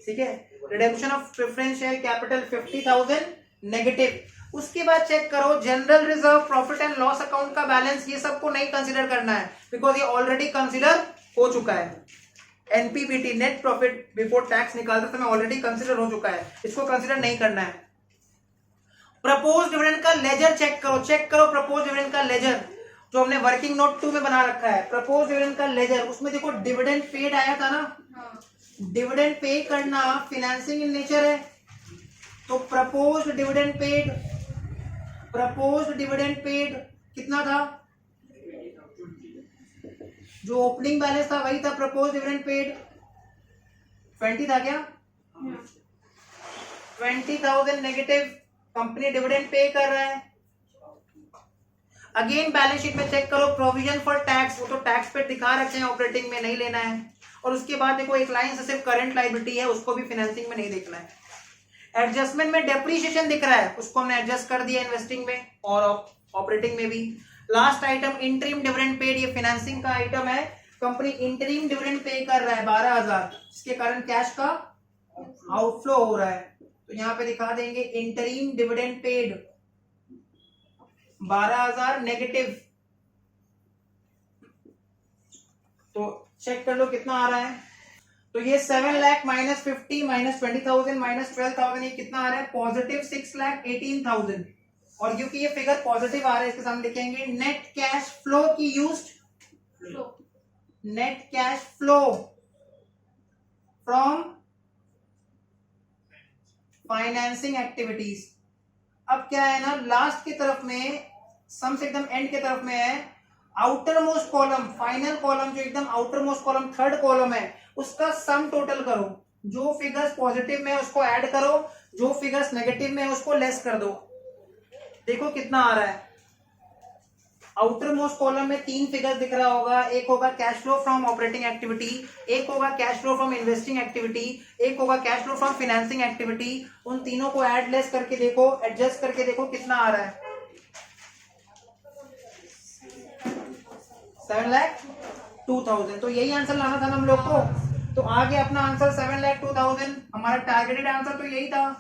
ठीक है। Redemption of preference share capital 50,000 negative. उसके बाद चेक करो general reserve, profit and loss account का बैलेंस, ये सबको नहीं कंसीडर करना है बिकॉज ये ऑलरेडी कंसीडर हो चुका है। NPBT net profit before tax निकालते समय ऑलरेडी कंसीडर हो चुका है, इसको कंसीडर नहीं करना है। प्रपोज डिविडेंड का लेजर चेक करो, चेक करो प्रपोज डिविडेंड का लेजर जो हमने वर्किंग नोट 2 में बना रखा है। प्रपोज डिविडेंड का लेजर, उसमें देखो डिविडेंड पेड आया था ना, डिविडेंड पे करना फिनेंसिंग इन नेचर है। तो propose dividend paid, propose dividend paid कितना था, जो ओपनिंग बैलेंस था वही था प्रपोज डिविडेंड पेड, 20 था क्या, 20,000 नेगेटिव। कंपनी डिविडेंड पे कर रहा है। अगेन बैलेंस शीट में चेक करो प्रोविजन फॉर टैक्स, वो तो टैक्स पे दिखा रखे हैं, ऑपरेटिंग में नहीं लेना है। और उसके बाद देखो एक लाइन से सिर्फ करंट लायबिलिटी है, उसको भी फाइनेंसिंग में नहीं देखना है। एडजस्टमेंट में डेप्रिसिएशन दिख रहा है, उसको हमने एडजस्ट कर दिया इन्वेस्टिंग में और ऑपरेटिंग में भी। Last item interim dividend paid, ये फाइनेंसिंग का आइटम है। कंपनी इंटरिम डिविडेंड पे कर रहा है 12,000, जिसके कारण कैश का आउटफ्लो हो रहा है। तो यहाँ पे दिखा देंगे इंटरिम डिविडेंड पेड 12,000 नेगेटिव। तो चेक कर लो कितना आ रहा है। तो ये 7 लाख माइनस 50 माइनस 20,000 माइनस 12,000, ये कितना आ रहा है, पॉजिटिव 6,18,000। और क्योंकि ये फिगर पॉजिटिव आ रहा है, इसके सामने लिखेंगे नेट कैश फ्लो की used, net cash flow from financing activities. अब क्या है ना, लास्ट की तरफ में सम से एकदम एंड की तरफ में है outer most column, final column जो एकदम outer most column third column है, उसका सम टोटल करो। जो फिगर्स पॉजिटिव में है उसको ऐड करो, जो फिगर्स नेगेटिव में है उसको लेस कर दो। देखो कितना आ रहा है। आउटर मोस्ट कॉलम में 3 फिगर्स दिख रहा होगा, एक होगा cash flow from operating activity, एक होगा cash flow from investing activity, एक होगा cash flow from financing activity. उन तीनों को ऐड लेस करके देखो, एडजस्ट करके देखो कितना आ रहा है, 7,02,000। तो यही आंसर लाना था ना हम लोग को। तो आ गया अपना आंसर 7,02,000। हमारा टारगेटेड आंसर तो यही था,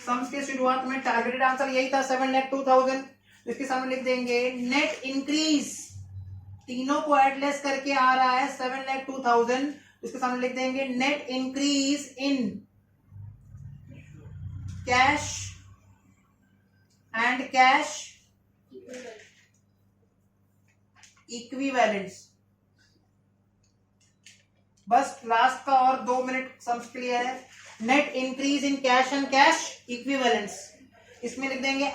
सम्स के शुरुआत में टारगेटेड आंसर यही था 7,02,000। इसके सामने लिख देंगे नेट इंक्रीज, तीनों को एडलेस करके आ रहा है 7,02,000। इसके सामने लिख देंगे net increase in cash and cash equivalents. बस लास्ट का और 2 मिनट सम्स क्लियर है। Net increase in cash and cash equivalents, इसमें लिख देंगे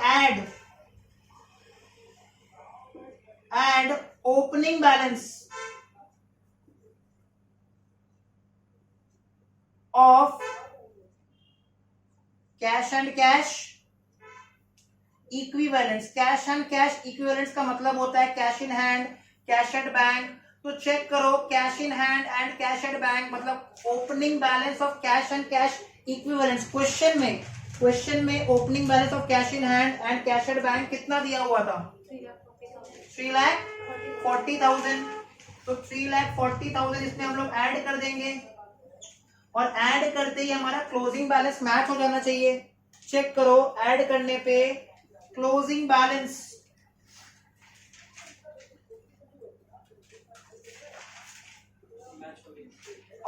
add opening balance, of cash and cash equivalents. Cash and cash equivalents का मतलब होता है cash in hand, cash at bank. तो चेक करो cash in hand and cash at bank मतलब opening balance of cash and cash equivalents. Question में opening balance of cash in hand and cash at bank कितना दिया हुआ था? 3,40,000। तो 3,40,000 इसमें हम लोग ऐड कर देंगे और ऐड करते ही हमारा क्लोजिंग बैलेंस मैच हो जाना चाहिए। चेक करो ऐड करने पे closing balance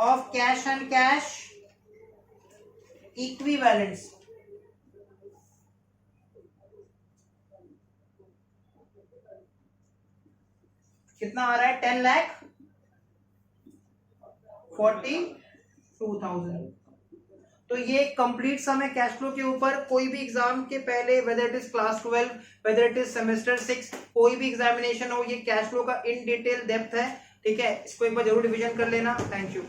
of cash and cash equivalents कितना आ रहा है? 10,42,000। तो ये कंप्लीट सम है कैश फ्लो के ऊपर। कोई भी एग्जाम के पहले whether it is class 12 whether it is semester 6 कोई भी एग्जामिनेशन हो, ये कैश फ्लो का इन डिटेल डेप्थ है। ठीक है, इसको एक बार जरूर रिवीजन कर लेना। Thank you.